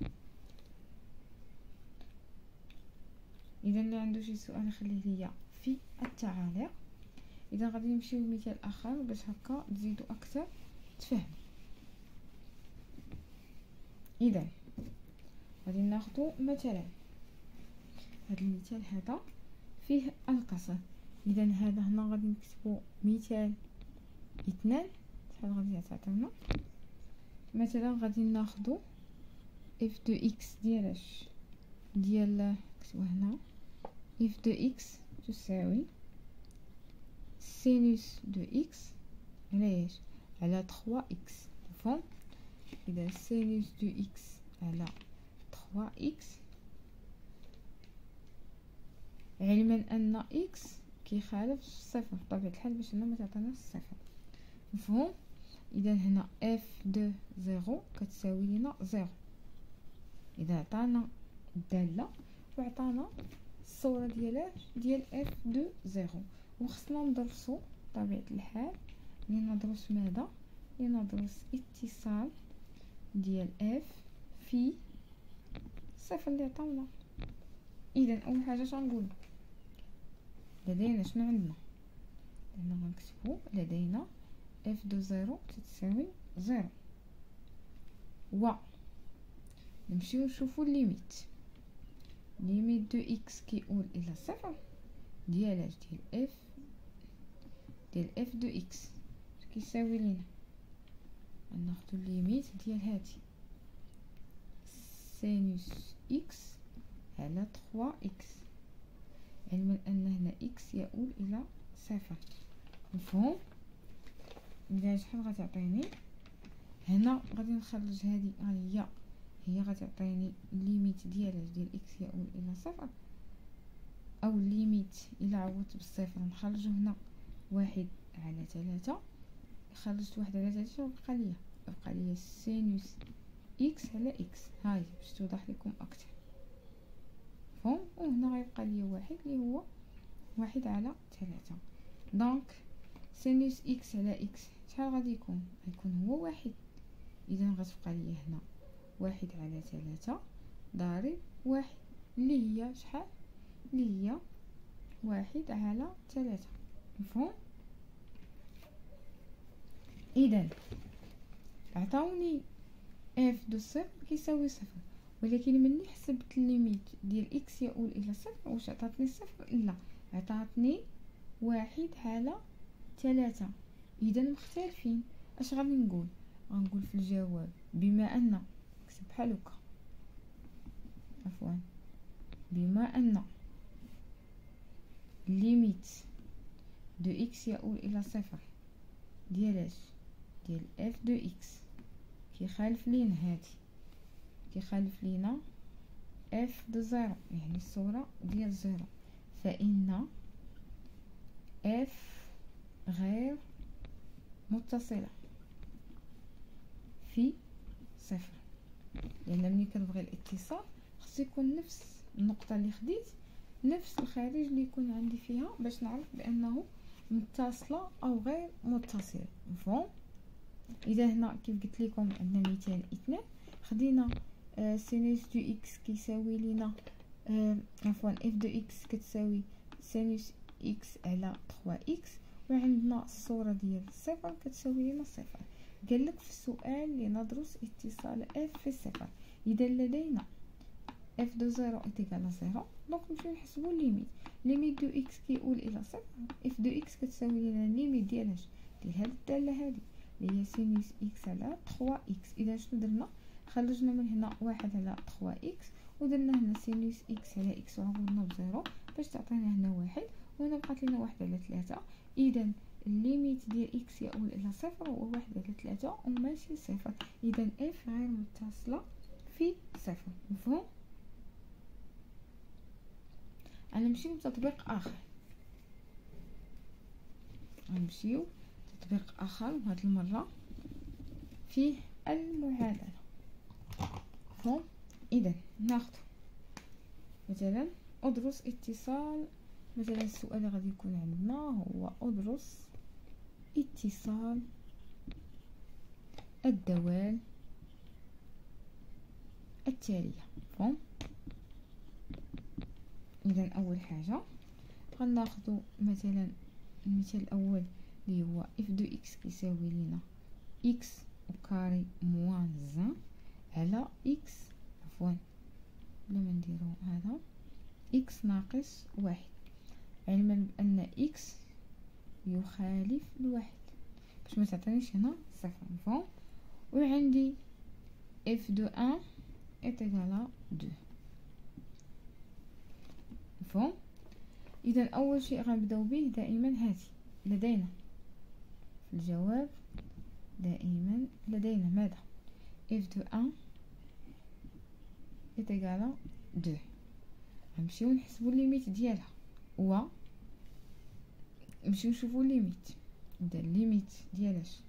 إذا اللي عنده شي سؤال خليه ليا في التعاليق. إذا غادي نمشيو لمثال آخر باش هكا تزيدو أكثر تفهم. إذا غادي ناخدو مثلا هذا المثال هذا فيه القصر. اذا هذا هنا غادي نكتبو مثال 2 شحال غادي تعطينا. مثلا غادي ناخدو f de x ديال نكتبو هنا f de x تساوي سينوس دو x على ايش؟ على 3x. مفهوم؟ اذا سينوس دو x على 3x علما ان x كيخالف الصفر بطبيعة الحال باش هنا ما تعطيناش الصفر. مفهوم؟ اذا هنا f de 0 كتساوي لنا 0. اذا عطانا الدالة وعطانا الصورة ديال f de 0 وخصنا ندرسو بطبيعة الحال ندرس ماذا؟ ندرس اتصال ديال f في الصفر اللي عطاونا. اذا اول حاجه شنقول لدينا شنو عندنا؟ هنا غنكتبو لدينا f de 0 تساوي 0 و نمشيو نشوفو ليميت دو x كيؤول الى 0 ديال f de x كيساوي لينا ناخدو ليميت ديال هادي سينوس x على 3x علما ان هنا x يؤول الى 0. مفهوم؟ اذا شحال غتعطيني هنا؟ غادي نخرج هذه هي غتعطيني ليميت ديال x يؤول الى 0 او ليميت الى عوضت بالصفر نخرجو هنا 1 على 3. خرجت 1 على 3 بقى ليا سينوس إكس على إكس. هاي باش توضح لكم أكتر فهم. وهنا غيبقى ليا واحد اللي هو 1 على 3. دونك سينوس إكس على إكس شحال غادي يكون؟ غيكون هو 1. إذا غتبقى ليا هنا 1 على 3 ضارب 1 اللي هي شحال؟ اللي هي 1 على 3. مفهوم؟ إذا عطاوني اف دو صفر كيساوي صفر، ولكن ملي حسبت الليميت ديال اكس يؤول الى صفر واش عطاتني صفر؟ لا، عطاتني 1 على 3. اذا مختلفين. اش غادي نقول؟ غنقول في الجواب بما ان نكتب بحال هكا، عفوا، بما ان ليميت دو اكس يؤول الى صفر ديال ديال اف دو اكس كيخالف لينا هادي، كيخالف لينا اف دو زيرو يعني الصورة ديال زيرو، فإن اف غير متصلة في صفر. لأن ملي كنبغي الاتصال خصو يكون نفس النقطة اللي خديت نفس الخارج اللي يكون عندي فيها باش نعرف بأنه متصلة أو غير متصلة. مفهوم؟ اذا هنا كيف قلت لكم عندنا مثال 2 خدينا سينوس دو اكس كيساوي لينا عفوا اف دو اكس كتساوي سينوس اكس على 3 اكس، وعندنا الصوره ديال صفر كتساوي لنا صفر. قال لك في السؤال لندرس اتصال اف في صفر. اذا لدينا اف دو زيرو ايكال زيرو، دونك نمشيو نحسبو ليميت دو اكس كيؤول الى صفر. اف دو اكس كتساوي لنا ليميت ديال هاد الداله هادي اللي هي سينوس إكس على 3 إكس. إذا شنو درنا؟ خرجنا من هنا 1 على 3 إكس ودرنا هنا سينوس إكس على إكس وعوضنا بزيرو باش تعطينا هنا 1، وهنا بقات لنا 1 على 3. إذا الليميت ديال إكس يؤول إلى صفر هو 1 على 3 وماشي صفر. إذا إف غير متصلة في صفر. مفهوم؟ غنمشيو لتطبيق آخر. غنمشيو تطبيق آخر، وهاد المرة فيه المعادلة. مفهوم؟ إذا ناخدو مثلا أدرس اتصال، مثلا السؤال اللي غادي يكون عندنا هو أدرس اتصال الدوال التالية. مفهوم؟ إذا أول حاجة غناخدو مثلا المثال الأول اللي هو اف دو اكس كيساوي لينا اكس وكاري موان زان على اكس، عفوا بلا ما نديرو هذا، اكس ناقص 1، علما بأن اكس يخالف الواحد باش ما تعطينيش هنا صفر. مفهوم؟ وعندي اف دو ان ايتيغالا 2. مفهوم؟ اذا اول شيء غنبداو به دائما هذه لدينا في الجواب، دائما لدينا ماذا؟ اف دو ان ايتيغالا 2. غنمشيو نحسبو الليميت ديالها و نمشيو نشوفو الليميت. اذا الليميت ديالاش؟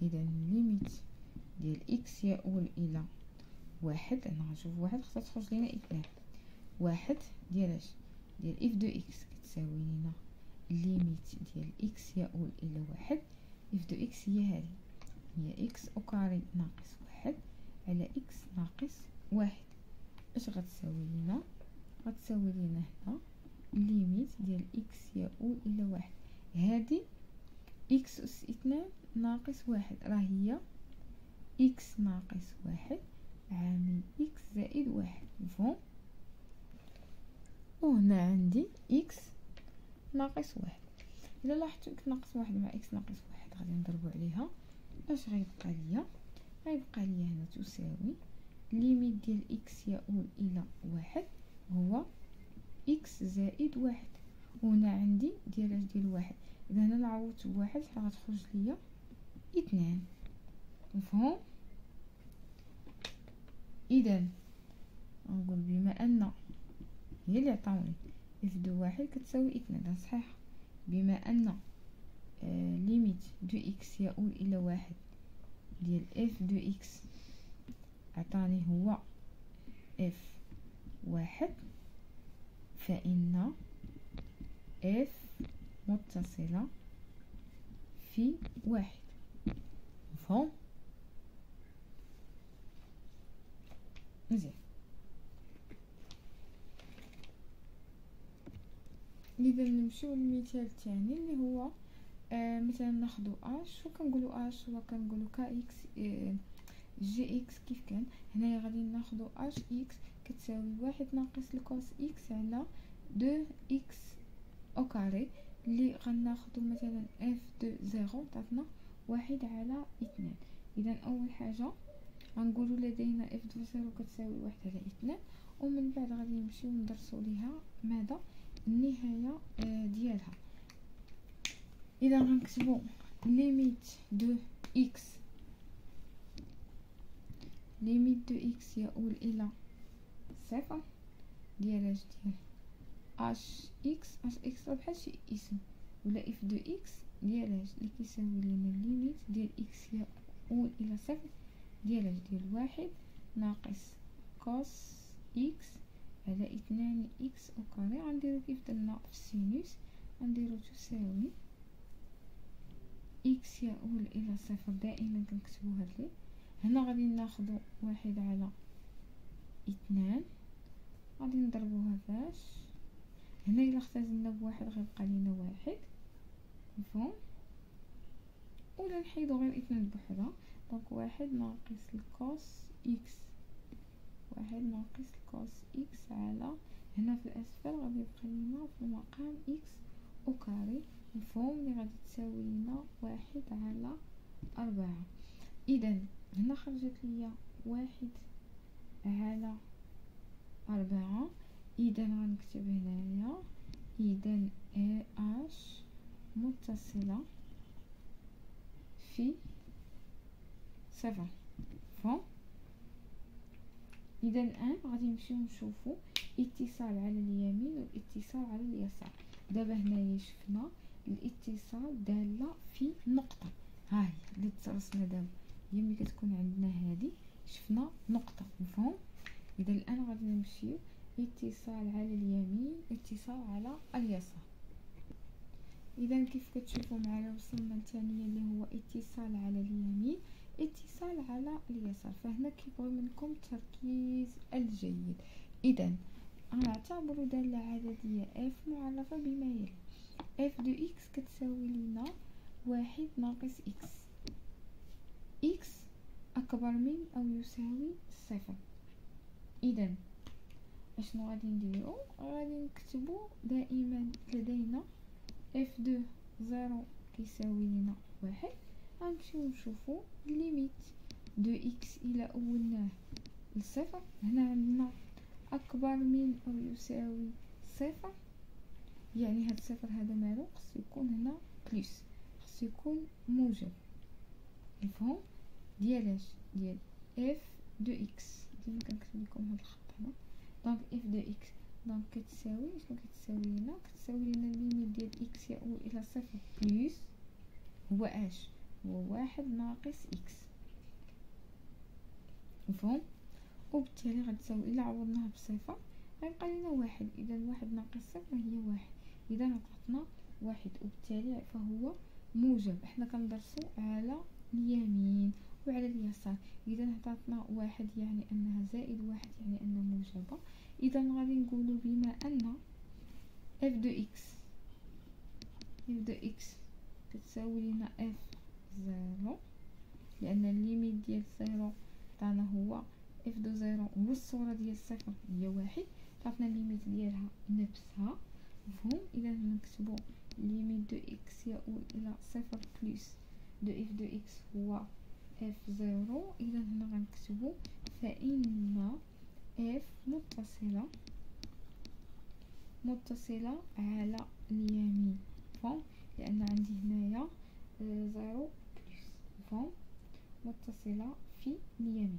اذا الليميت ديال اكس يؤول الى 1. انا غنشوف 1 خصها تخرج لينا 2. 1 ديالاش؟ ديال اف دو اكس كتساوي لينا الليميت ديال اكس يؤول الى 1. اف دو اكس هي هذه، هي اكس وكاري ناقص 1 على اكس ناقص 1. اش غتساوي لينا؟ غتساوي لينا هنا الليميت ديال اكس يؤول الى 1. هذه اكس اس 2 ناقص 1 راه هي اكس ناقص 1 عامل اكس زائد 1. مفهوم؟ وهنا عندي اكس ناقص 1. الا لاحظتوا اكس ناقص 1 مع اكس ناقص 1 غادي نضربو عليها. اش غيبقى ليا؟ غيبقى ليا هنا تساوي ليميت ديال اكس يؤول الى 1 هو اكس زائد 1، وهنا عندي ديال 1. اذا هنا عوضت بواحد شحال غتخرج ليا؟ 2. مفهوم؟ اذا نقول بما ان هي اللي عطاوني اف دو 1 كتساوي 2، هذا صحيح. بما أن ليميت دو إكس يؤول إلى واحد ديال اف دو إكس عطاني هو اف واحد، فإن اف متصلة في واحد. مفهوم؟ مزيان. إذا نمشيو للمثال الثاني اللي هو مثلا ناخدو اش وكنقولو اش هو كنقولو كا اكس جي اكس. كيف كان هنايا غادي ناخدو اش اكس كتساوي واحد ناقص الكوس اكس على دو اكس او كاري، اللي غناخدو مثلا اف دو زيرو تعطينا واحد على اثنان. اذا اول حاجه غنقولو لدينا اف دو زيرو كتساوي واحد على اثنان، ومن بعد غادي نمشيو ندرسو ليها ماذا النهايه ديالها. اذا غنكتبو ليميت دو اكس يؤول الى صفر ديال اش ديال اش اكس بحال شي اسم، ولا اف دو اكس ديال اش اللي كيساوي لنا ليميت ديال اكس يؤول الى صفر ديال اش ديال واحد ناقص كوس اكس على اثنان اكس او كاري. غنديرو كيف درنا في السينوس، غنديرو تساوي اكس يؤول الى صفر دائما كنكتبوها لي. هنا غادي ناخدو واحد على اثنان غادي نضربوها فاش هنا الا اختزلنا بواحد غيبقى لينا واحد. مفهوم؟ ولا نحيدو غير اثنان بوحدها. دونك واحد ناقص الكوس اكس، واحد ناقص الكوس اكس على هنا في الاسفل غادي يبقى لينا في المقام اكس او كاري. مفهوم؟ اللي غادي تساوي لنا واحد على أربعة. اذا هنا خرجت ليا واحد على أربعة. اذا غنكتب هنايا اذا اش متصلة في صفر. مفهوم؟ اذا الان غادي نمشيو نشوفو اتصال على اليمين والاتصال على اليسار. دابا هنايا شفنا الاتصال دالة في نقطة، ها هي اللي ترسمنا دابا، هي ملي كتكون عندنا هذه شفنا نقطة. مفهوم؟ اذا الان غادي نمشيو اتصال على اليمين اتصال على اليسار. اذا كيف كتشوفوا معايا وصلنا للثانيه اللي هو اتصال على اليمين اتصال على اليسار. فهنا كيبغي منكم التركيز الجيد. اذا غنعتبروا داله عدديه اف معرفه بما يلي: اف دو اكس كتساوي لنا واحد ناقص اكس، اكس اكبر من او يساوي صفر. اذا اشنو غادي نديرو؟ غادي نكتبو دائما لدينا اف دو زيرو كيساوي لنا واحد. غنمشيو نشوفو ليميت دو اكس الى اولناه لصفر. هنا عندنا اكبر من او يساوي صفر، يعني هاد صفر هذا مالو خصو يكون هنا بلس، خصو يكون موجب. مفهوم؟ ديال اش؟ ديال اف دو اكس. ديما كنكتب لكم هاد الخط هنا. دونك اف دو اكس دونك كتساوي شنو كتساوي لنا؟ كتساوي لنا الليميت ديال اكس يؤول الى صفر بلس هو اش؟ هو واحد ناقص اكس. مفهوم؟ وبالتالي غتساوي الى عوضناها بصفر غيبقى لنا واحد. اذا واحد ناقص صفر هي واحد، اذا عطاتنا واحد وبالتالي فهو موجب. احنا كندرسو على اليمين وعلى اليسار. اذا عطاتنا واحد يعني انها زائد واحد يعني انها موجبه. اذا غادي نقولوا بما ان اف دو اكس كتساوي لنا اف زيرو، لان الليميت ديال زيرو عطانا هو اف دو زيرو والصوره ديال صفر هي واحد، عطاتنا الليميت ديالها نفسها. مفهوم؟ اذا نكتبو ليميت دو اكس يؤول الى صفر بلس دو اف دو اكس هو اف زيرو. اذا هنا غنكتبو فإن اف متصلة على اليمين. مفهوم؟ لان عندي هنايا زيرو بلس. مفهوم؟ متصلة في اليمين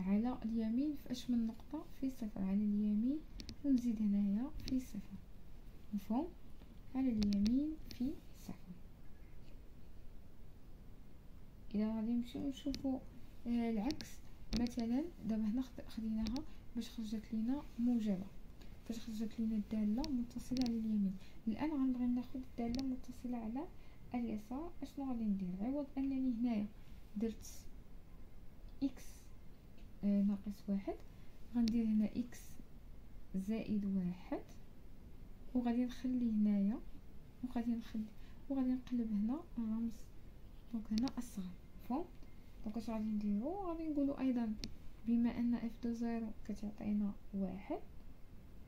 على اليمين في اش من نقطة؟ في صفر على اليمين، ونزيد هنايا في صفر. مفهوم؟ على اليمين في صفر. اذا غادي نمشيو نشوفو العكس. مثلا دابا هنا خديناها باش خرجت لينا موجبه، فاش خرجت لينا الداله متصله على اليمين. الان غنبغي ناخذ الداله متصله على اليسار. اشنو غادي ندير؟ عوض انني هنايا درت اكس ناقص واحد، غندير هنا اكس زائد واحد، وغادي نخلي هنايا وغادي نقلب هنا الرمز. دونك هنا الصغر. مفهوم؟ دونك اش غادي نديرو؟ غادي نقولو ايضا بما ان اف دو زيرو كتعطينا واحد،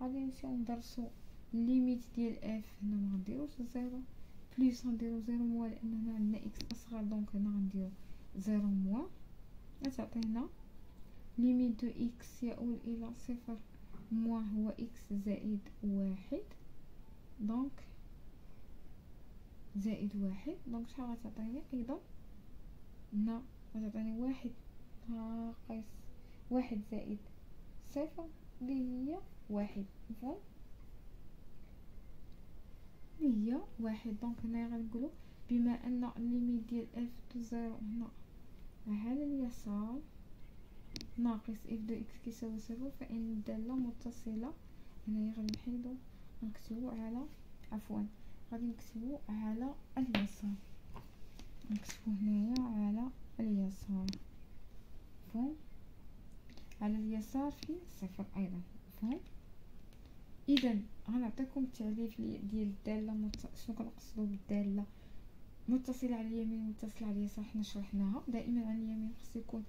غادي نمشيو ندرسو الليميت ديال اف. هنا ما غنديروش زيرو بليس، غنديرو زيرو موان لان هنا عندنا اكس اصغر. دونك هنا غنديرو زيرو موان غتعطينا ليميت دو اكس يؤول الى صفر موان هو اكس زائد واحد. دونك زائد واحد، دونك شحال غتعطيني؟ ايضا هنا غتعطيني واحد ناقص واحد زائد صفر اللي هي واحد. مفهوم؟ اللي هي واحد. دونك هنايا غنقولو بما ان الليميت ديال اف دو زيرو هنا على اليسار ناقص اف دو اكس كيساوي صفر، فان الدالة متصلة. هنايا غنحيدو نكتبو على غادي نكتبو على اليسار، نكتبو هنايا على اليسار. مفهوم؟ على اليسار في صفر ايضا. مفهوم؟ اذا غنعطيكم التعريف ديال الداله شنو كنقصدو بالداله متصله على اليمين متصله على اليسار. حنا شرحناها. دائما على اليمين خصو يكون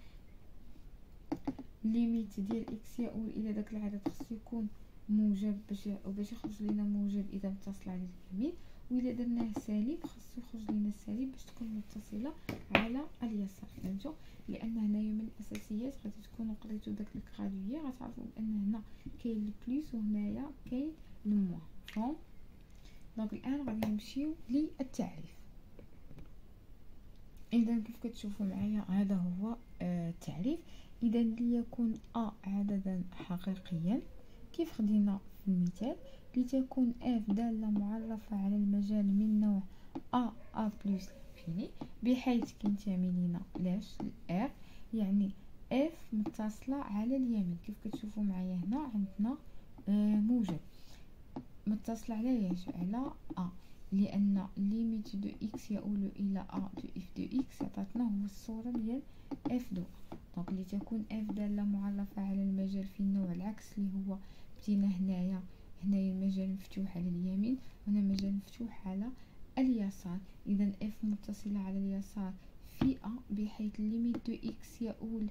ليميت ديال اكس يؤول الى داك العدد خصو يكون موجب باش يخرج لينا موجب اذا متصل على اليمين، واذا درناه سالب خصو يخرج لينا سالب باش تكون متصله على اليسار. فهمتوا؟ لان هنايا من الاساسيات غادي تكونوا قريتوا داك الكرادويه غتعرفوا بان هنا كاين البليس وهنايا كاين الموان. فهم؟ دونك الان غادي نمشيو للتعريف. اذا كيف كتشوفوا معايا هذا هو التعريف. اذا ليكون عددا حقيقيا كيف خدينا في المثال، لتكون f دالة معرفة على المجال من نوع a بلس لانفيني بحيث كينتمي لينا لاش r، يعني f متصلة على اليمين. كيف كتشوفوا معايا هنا عندنا موجب متصلة على ياش؟ على a، لان ليميت دو اكس يؤول الى a دو اف دو اكس عطاتنا هو الصورة ديال f دو a. دونك لتكون f دالة معرفة على المجال في النوع العكس اللي هو بدينا هنايا المجال مفتوح على اليمين وهنا المجال مفتوح على اليسار. اذا f متصلة على اليسار في a بحيث ليميت دو اكس يؤول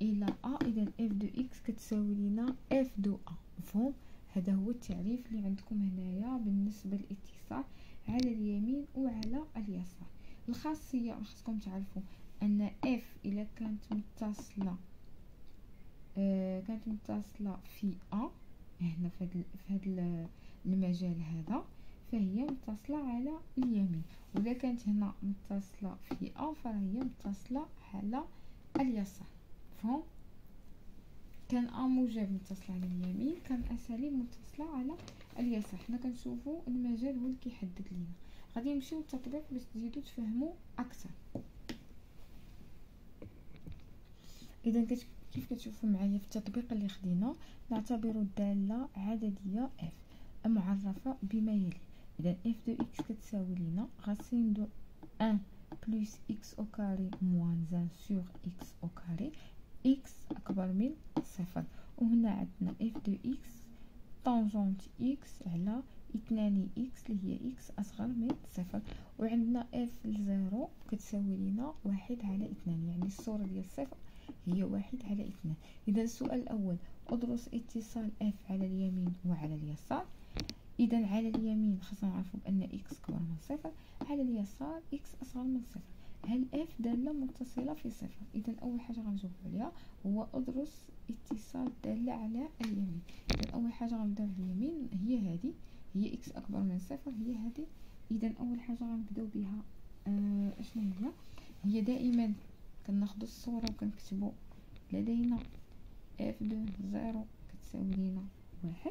الى a. اذا f دو اكس كتساوي لنا f دو a. مفهوم؟ هذا هو التعريف اللي عندكم هنايا بالنسبة للاتصال على اليمين وعلى اليسار. الخاصية خصكم تعرفوا ان f الا كانت متصلة في a هنا في هذا المجال هذا فهي متصلة على اليمين، وإذا كانت هنا متصلة في a فهي متصلة على اليسار. فهم؟ كان a موجب متصلة على اليمين، كان a سالب متصلة على اليسار. حنا كنشوفوا المجال هو اللي كيحدد لينا. غادي نمشيو للتطبيق باش تزيدوا تفهموا اكثر. اذا كيف كتشوفوا معايا في التطبيق اللي خدينا، نعتبر الدالة عددية f معرفة بما يلي. اذا f دو x كتساوي لنا غاسين دو 1 بلس x au carré moins 1 sur x au carré x اكبر من صفر. وهنا عندنا f دو x طونجونت x على 2 x اللي هي x اصغر من صفر، وعندنا f لزيرو كتساوي لنا 1 على 2، يعني الصورة ديال الصفر هي 1 على 2. إذا السؤال الأول أدرس اتصال f على اليمين وعلى اليسار. إذا على اليمين خصنا نعرفوا بأن x كبر من صفر، على اليسار x أصغر من صفر. هل f دالة متصلة في صفر؟ إذا أول حاجة غنجاوب عليها هو أدرس اتصال دالة على اليمين. إذا أول حاجة غنبداو على اليمين هي هذه، هي x أكبر من صفر، هي هذه. إذا أول حاجة غنبداو بها شنو هي دائما كناخدو الصورة وكنكتبو لدينا f دو زيرو كتساوي لنا 1،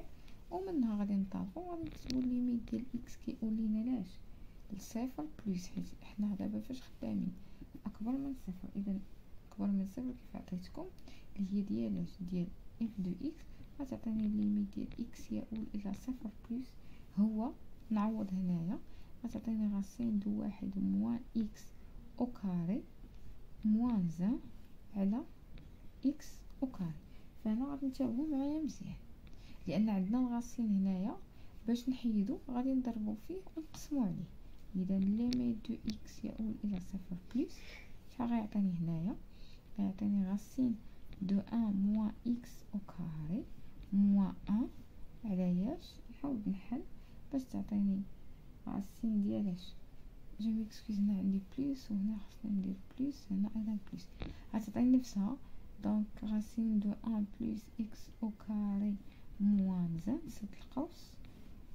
ومنها غادي نطلقو وغادي نكتبو الليميت ديال اكس كيقول لينا لاش لصفر بلس، حيت حنا دابا فاش خدامين اكبر من صفر. اذا اكبر من صفر كيف عطيتكم اللي هي ديال ديال اف دو اكس غتعطيني الليميت ديال اكس يؤول الى صفر بلس، هو نعوض هنايا غتعطيني راسين دو واحد موان اكس او كاري موان زان على اكس او كاري. فهنا غادي نتابعو معايا مزيان، لان عندنا الغاسين هنايا باش نحيدو غادي نضربو فيه ونقسمو عليه. اذا ليميت دو اكس يؤول الى صفر بلس شحال غيعطيني هنايا؟ غيعطيني راسين دو ان موان اكس او كاري موان ان على ياش. نحاول نحل باش تعطيني راسين ديالاش. جو ميكسكوز هنا عندي بلس وهنا خصني ندير بلس، هنا ايضا بلس غتعطيني نفسها. دونك راسين دو ان بلس اكس او كاري موان زان سد القوس،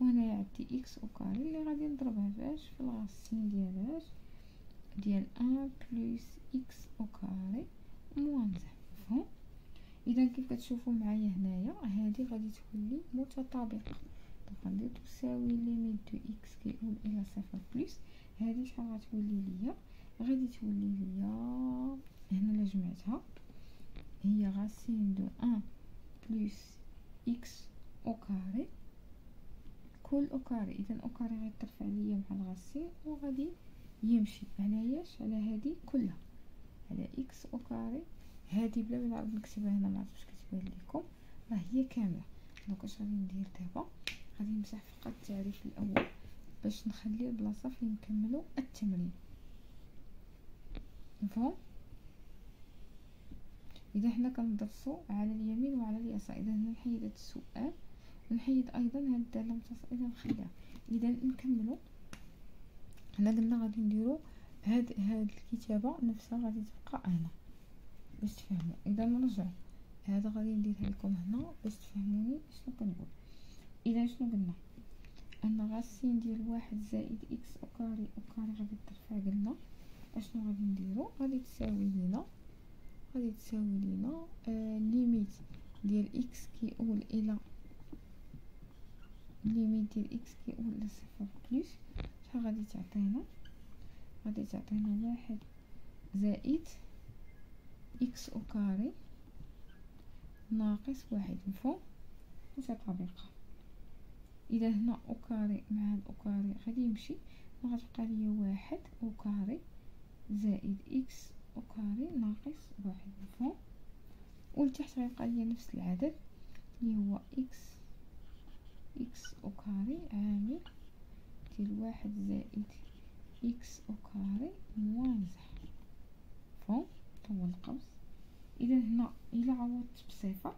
وهنا عندي اكس او كاري اللي غادي نضربها فاش في الغاسين ديالاش ديال ان بلس اكس او كاري موان زان. مفهوم؟ اذا كيف كتشوفوا معايا هنايا هذه غادي تولي متطابقه. دونك غندير تساوي ليميت دو اكس كيقول الى صفر بلس، هذه شحال غتولي ليا؟ غادي تولي ليا هنا الا جمعتها هي راسين دو ان بلس اكس او كاري كل او كاري. اذا او كاري غيترفع ليا مع الغاسين وغادي يمشي على ياش على هذه كلها على اكس او كاري. هذه بلا ما نعاود نكتبها هنا ما عرفتش كتبان لكم راه هي كامله. دونك اش غادي ندير دابا؟ غادي نمسح فقط التعريف الاول باش نخلي البلاصه فين نكملوا التمرين. مفهوم؟ اذا حنا كندرسوا على اليمين وعلى اليسار، اذا هنا نحيد هذا السؤال ونحيد ايضا هاد الداله المتصله نخليها. اذا نكملوا. حنا قلنا غادي نديروا هاد الكتابه نفسها غادي تبقى هنا باش تفهموا. اذا نرجع هذا غادي نديرها لكم هنا باش تفهموني شنو كنقول. اذا شنو قلنا؟ ان راسين ديال واحد زائد اكس او كاري غادي ترفع. قلنا اشنو غادي نديرو؟ غادي تساوي لينا ليميت ديال اكس كيقول الى صفر بلس شحال غادي تعطينا؟ غادي تعطينا واحد زائد اكس او كاري ناقص واحد. مفهوم؟ متطابقة. اذا هنا او كاري مع الاو كاري غادي يمشي، غتبقى ليا واحد او كاري زائد اكس او كاري ناقص واحد. مفهوم؟ ولتحت غيبقى ليا نفس العدد اللي هو اكس او كاري عامل ديال واحد زائد اكس او كاري موان زان. مفهوم؟ هو القوس. اذا هنا الا عوضت بصفر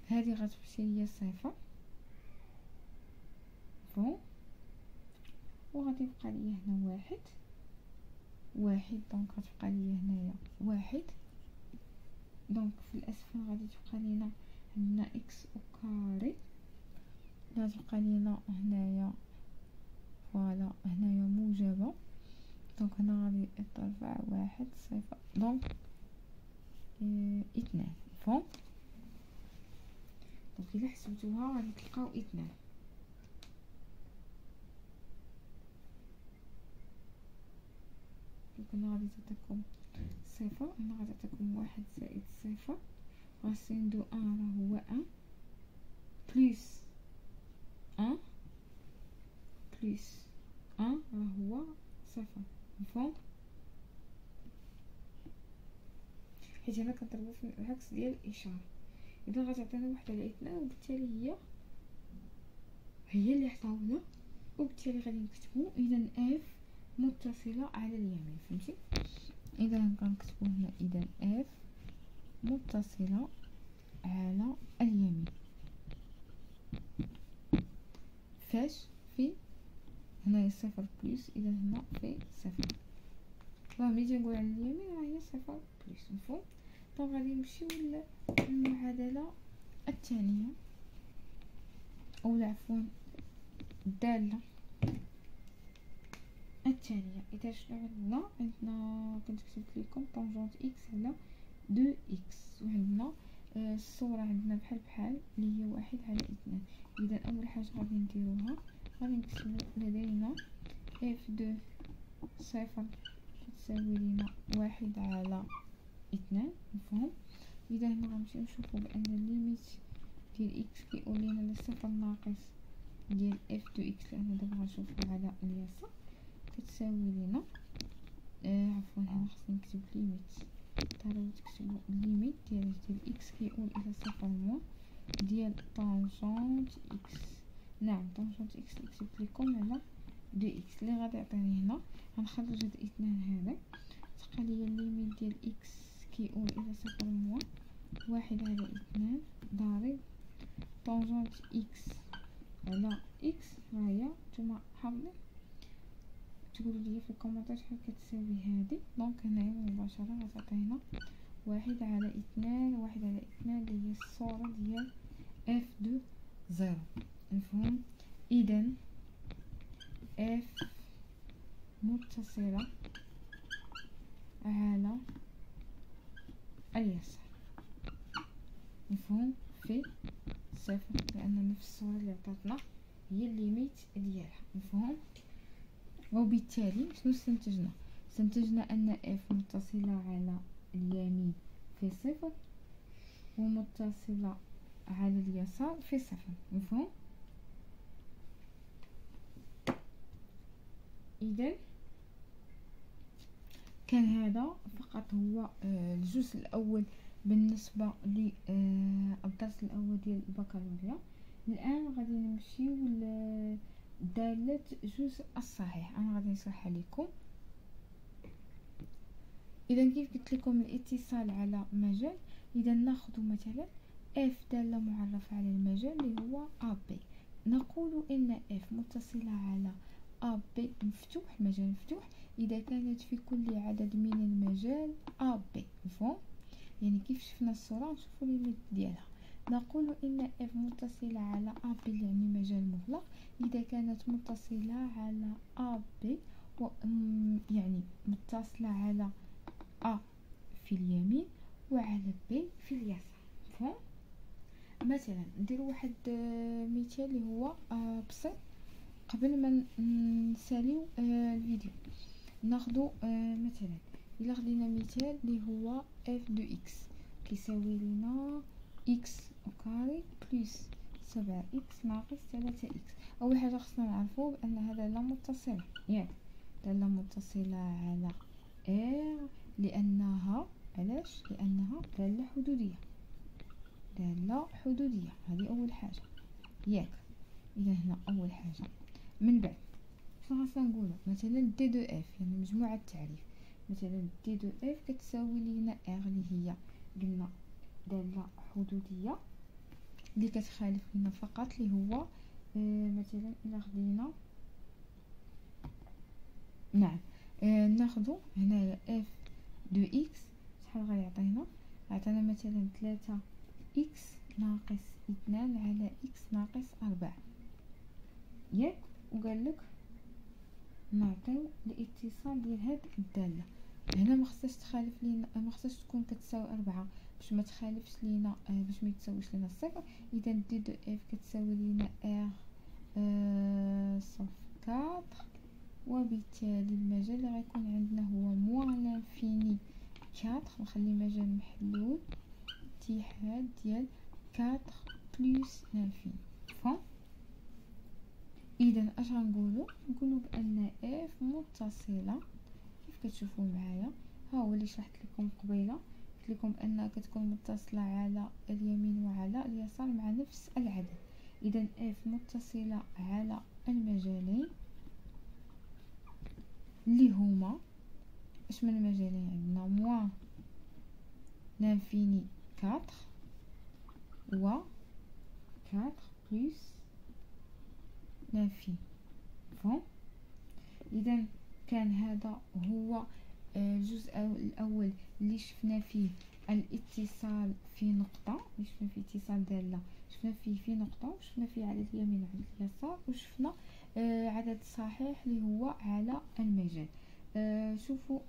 هذه غتمشي ليا صفر. مفهوم؟ وغادي يبقى ليا هنا واحد دونك غتبقى ليا هنايا واحد. دونك في الاسفل غادي تبقى لينا عندنا اكس او كاري غتبقى لينا هنايا فوالا هنايا موجبه. دونك هنا غادي ترفع واحد صفر دونك اثنان. مفهوم؟ دونك الا حسبتوها غادي تلقاو اثنان. هنا غادي تعطيكم صفر، هنا غادي تعطيكم واحد زائد صفر راسين دو ان راه هو ان بلس ان راه هو صفر. مفهوم؟ حيت هنا كنضربو في العكس ديال الاشاره. اذا غتعطينا واحد على اثنان وبالتالي هي اللي عطاونا، وبالتالي غادي نكتبو اذا اف متصله على اليمين. فهمتي؟ اذا كنكتبو هنا اذا اف متصله على اليمين. فاش؟ في هنا صفر بلس. اذا هنا في صفر راه ملي تنقول على اليمين راه هي صفر بلس. مفهوم؟ دونك غادي نمشيو للمعادله الثانيه او عفوا الداله الثانيه. اذا شنو عندنا كنت كتبت لكم طونجونت اكس على 2 اكس، وعندنا الصورة عندنا بحال بحال اللي هي 1/2. إذا أول حاجة غادي نديروها غادي نكتبو لدينا F2 صفر تساوي لنا 1/2. مفهوم؟ إذا هنا غنمشيو نشوفو بأن الليميت ديال إكس كيقول لنا صفر ناقص ديال F2 إكس، لأن دابا غنشوفو على اليسار كتساوي لنا عفوا هنا خصني نكتب ليميت. تعالوا تكتبوا الليميت ديال إكس كيقول إلى صفر موان ديال طونجونت إكس. نعم طونجونت إكس اللي كتبت لكم على دو إكس اللي غادي يعطيني هنا. غنخرج هاد الاثنان هذا تبقى ليا الليميت ديال إكس كيقول إلى صفر موان 1/2 ضارب طونجونت إكس على إكس. هاهي نتوما حاضرين تقولوا لي في الكومنتات شحال كتساوي هذه. دونك هنايا مباشرة غتعطينا 1/2. 1/2 اللي هي الصورة ديال F2 0. مفهوم؟ إذا F متصلة على اليسار. مفهوم؟ في صفر، لأن نفس الصورة اللي عطاتنا هي الليميت ديالها. مفهوم؟ وبالتالي شنو استنتجنا أن F متصلة على اليمين في صفر ومتصلة على اليسار في صفر. مفهوم؟ إذا كان هذا فقط هو الجزء الأول بالنسبة للدرس الأول ديال البكالوريا. الآن غادي نمشيو لدالة جزء الصحيح. أنا غادي نشرحها لكم. إذا كيف قلت لكم الاتصال على مجال، إذا ناخذ مثلا F دالة معرفة على المجال اللي هو AB. نقول إن F متصلة على AB مفتوح، المجال مفتوح إذا كانت في كل عدد من المجال AB. مفهوم؟ يعني كيف شفنا الصورة نشوفوا الليميت ديالها. نقول إن F متصلة على AB يعني مجال مغلق إذا كانت متصلة على AB يعني متصلة على A في اليمين وعلى B في اليسار. مفهوم؟ مثلا ندير واحد مثال اللي هو بسيط قبل ما نساليو الفيديو. ناخدو مثلا إلا خدينا مثال اللي هو F دو إكس كيساوي لنا إكس أوكاري بلس 7 إكس ناقص 3 إكس. أول حاجة خصنا نعرفو بأن هذا لا متصلة، يعني دالة متصلة على R لأنها علاش؟ لأنها دالة حدودية. دالة حدودية هذه أول حاجة ياك. إذا هنا أول حاجة من بعد شنو خاصنا نقولو؟ مثلا دي دو اف يعني مجموعة التعريف. مثلا دي دو اف كتساوي لينا ار اللي هي قلنا دالة حدودية اللي كتخالف لنا فقط اللي هو مثلا إلا خدينا نعم ناخدو هنايا اف دو اكس شحال غيعطينا؟ عطينا مثلا 3 اكس ناقص 2 على اكس ناقص 4 ياك. وقالك نعطيو الاتصال ديال هاد الدالة. هنا ما خصهاش تخالف لينا، ما خصهاش تكون كتساوي 4 باش ما تخالفش لينا باش ما يتساويش لينا الصفر. اذا دي دو اف كتساوي لينا ار صف 4 وبالتالي المجال اللي غيكون عندنا هو موان لانفيني 4. نخلي مجال محلول اتحاد ديال 4 بلس لانفيني. فهم؟ اذا اش غنقولوا؟ نقولوا بان اف متصله كيف كتشوفوا معايا. ها هو اللي شرحت لكم قبيله، قلت لكم انها كتكون متصله على اليمين وعلى اليسار مع نفس العدد. اذا اف متصله على المجالين اللي هما اش من مجالين عندنا؟ موان لانفيني 4 و 4 بلس لانفيني. فهم؟ اذا كان هذا هو الجزء الاول اللي شفنا فيه الاتصال في نقطة، اللي شفنا فيه اتصال دالة شفنا فيه في نقطة، وشفنا فيه عدد اليمين وعدد اليسار، وشفنا عدد صحيح اللي هو على المجال. شوفوا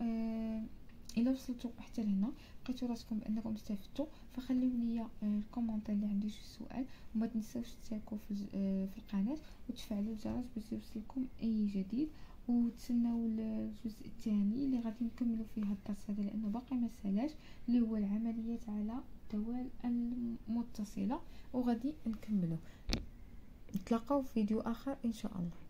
الا وصلتوا حتى لهنا لقيتوا راسكم بانكم استفدتوا، فخليو لي الكومونتير اللي عنده شي سؤال، وما تنساوش تشتركوا في القناه وتفعلوا الجرس باش يوصلكم اي جديد، وتسناو الجزء الثاني اللي غادي نكملوا فيه الدرس هذا لانه باقي ما سالاش، اللي هو العمليات على الدوال المتصله، وغادي نكملوا. نتلاقاو في فيديو اخر ان شاء الله.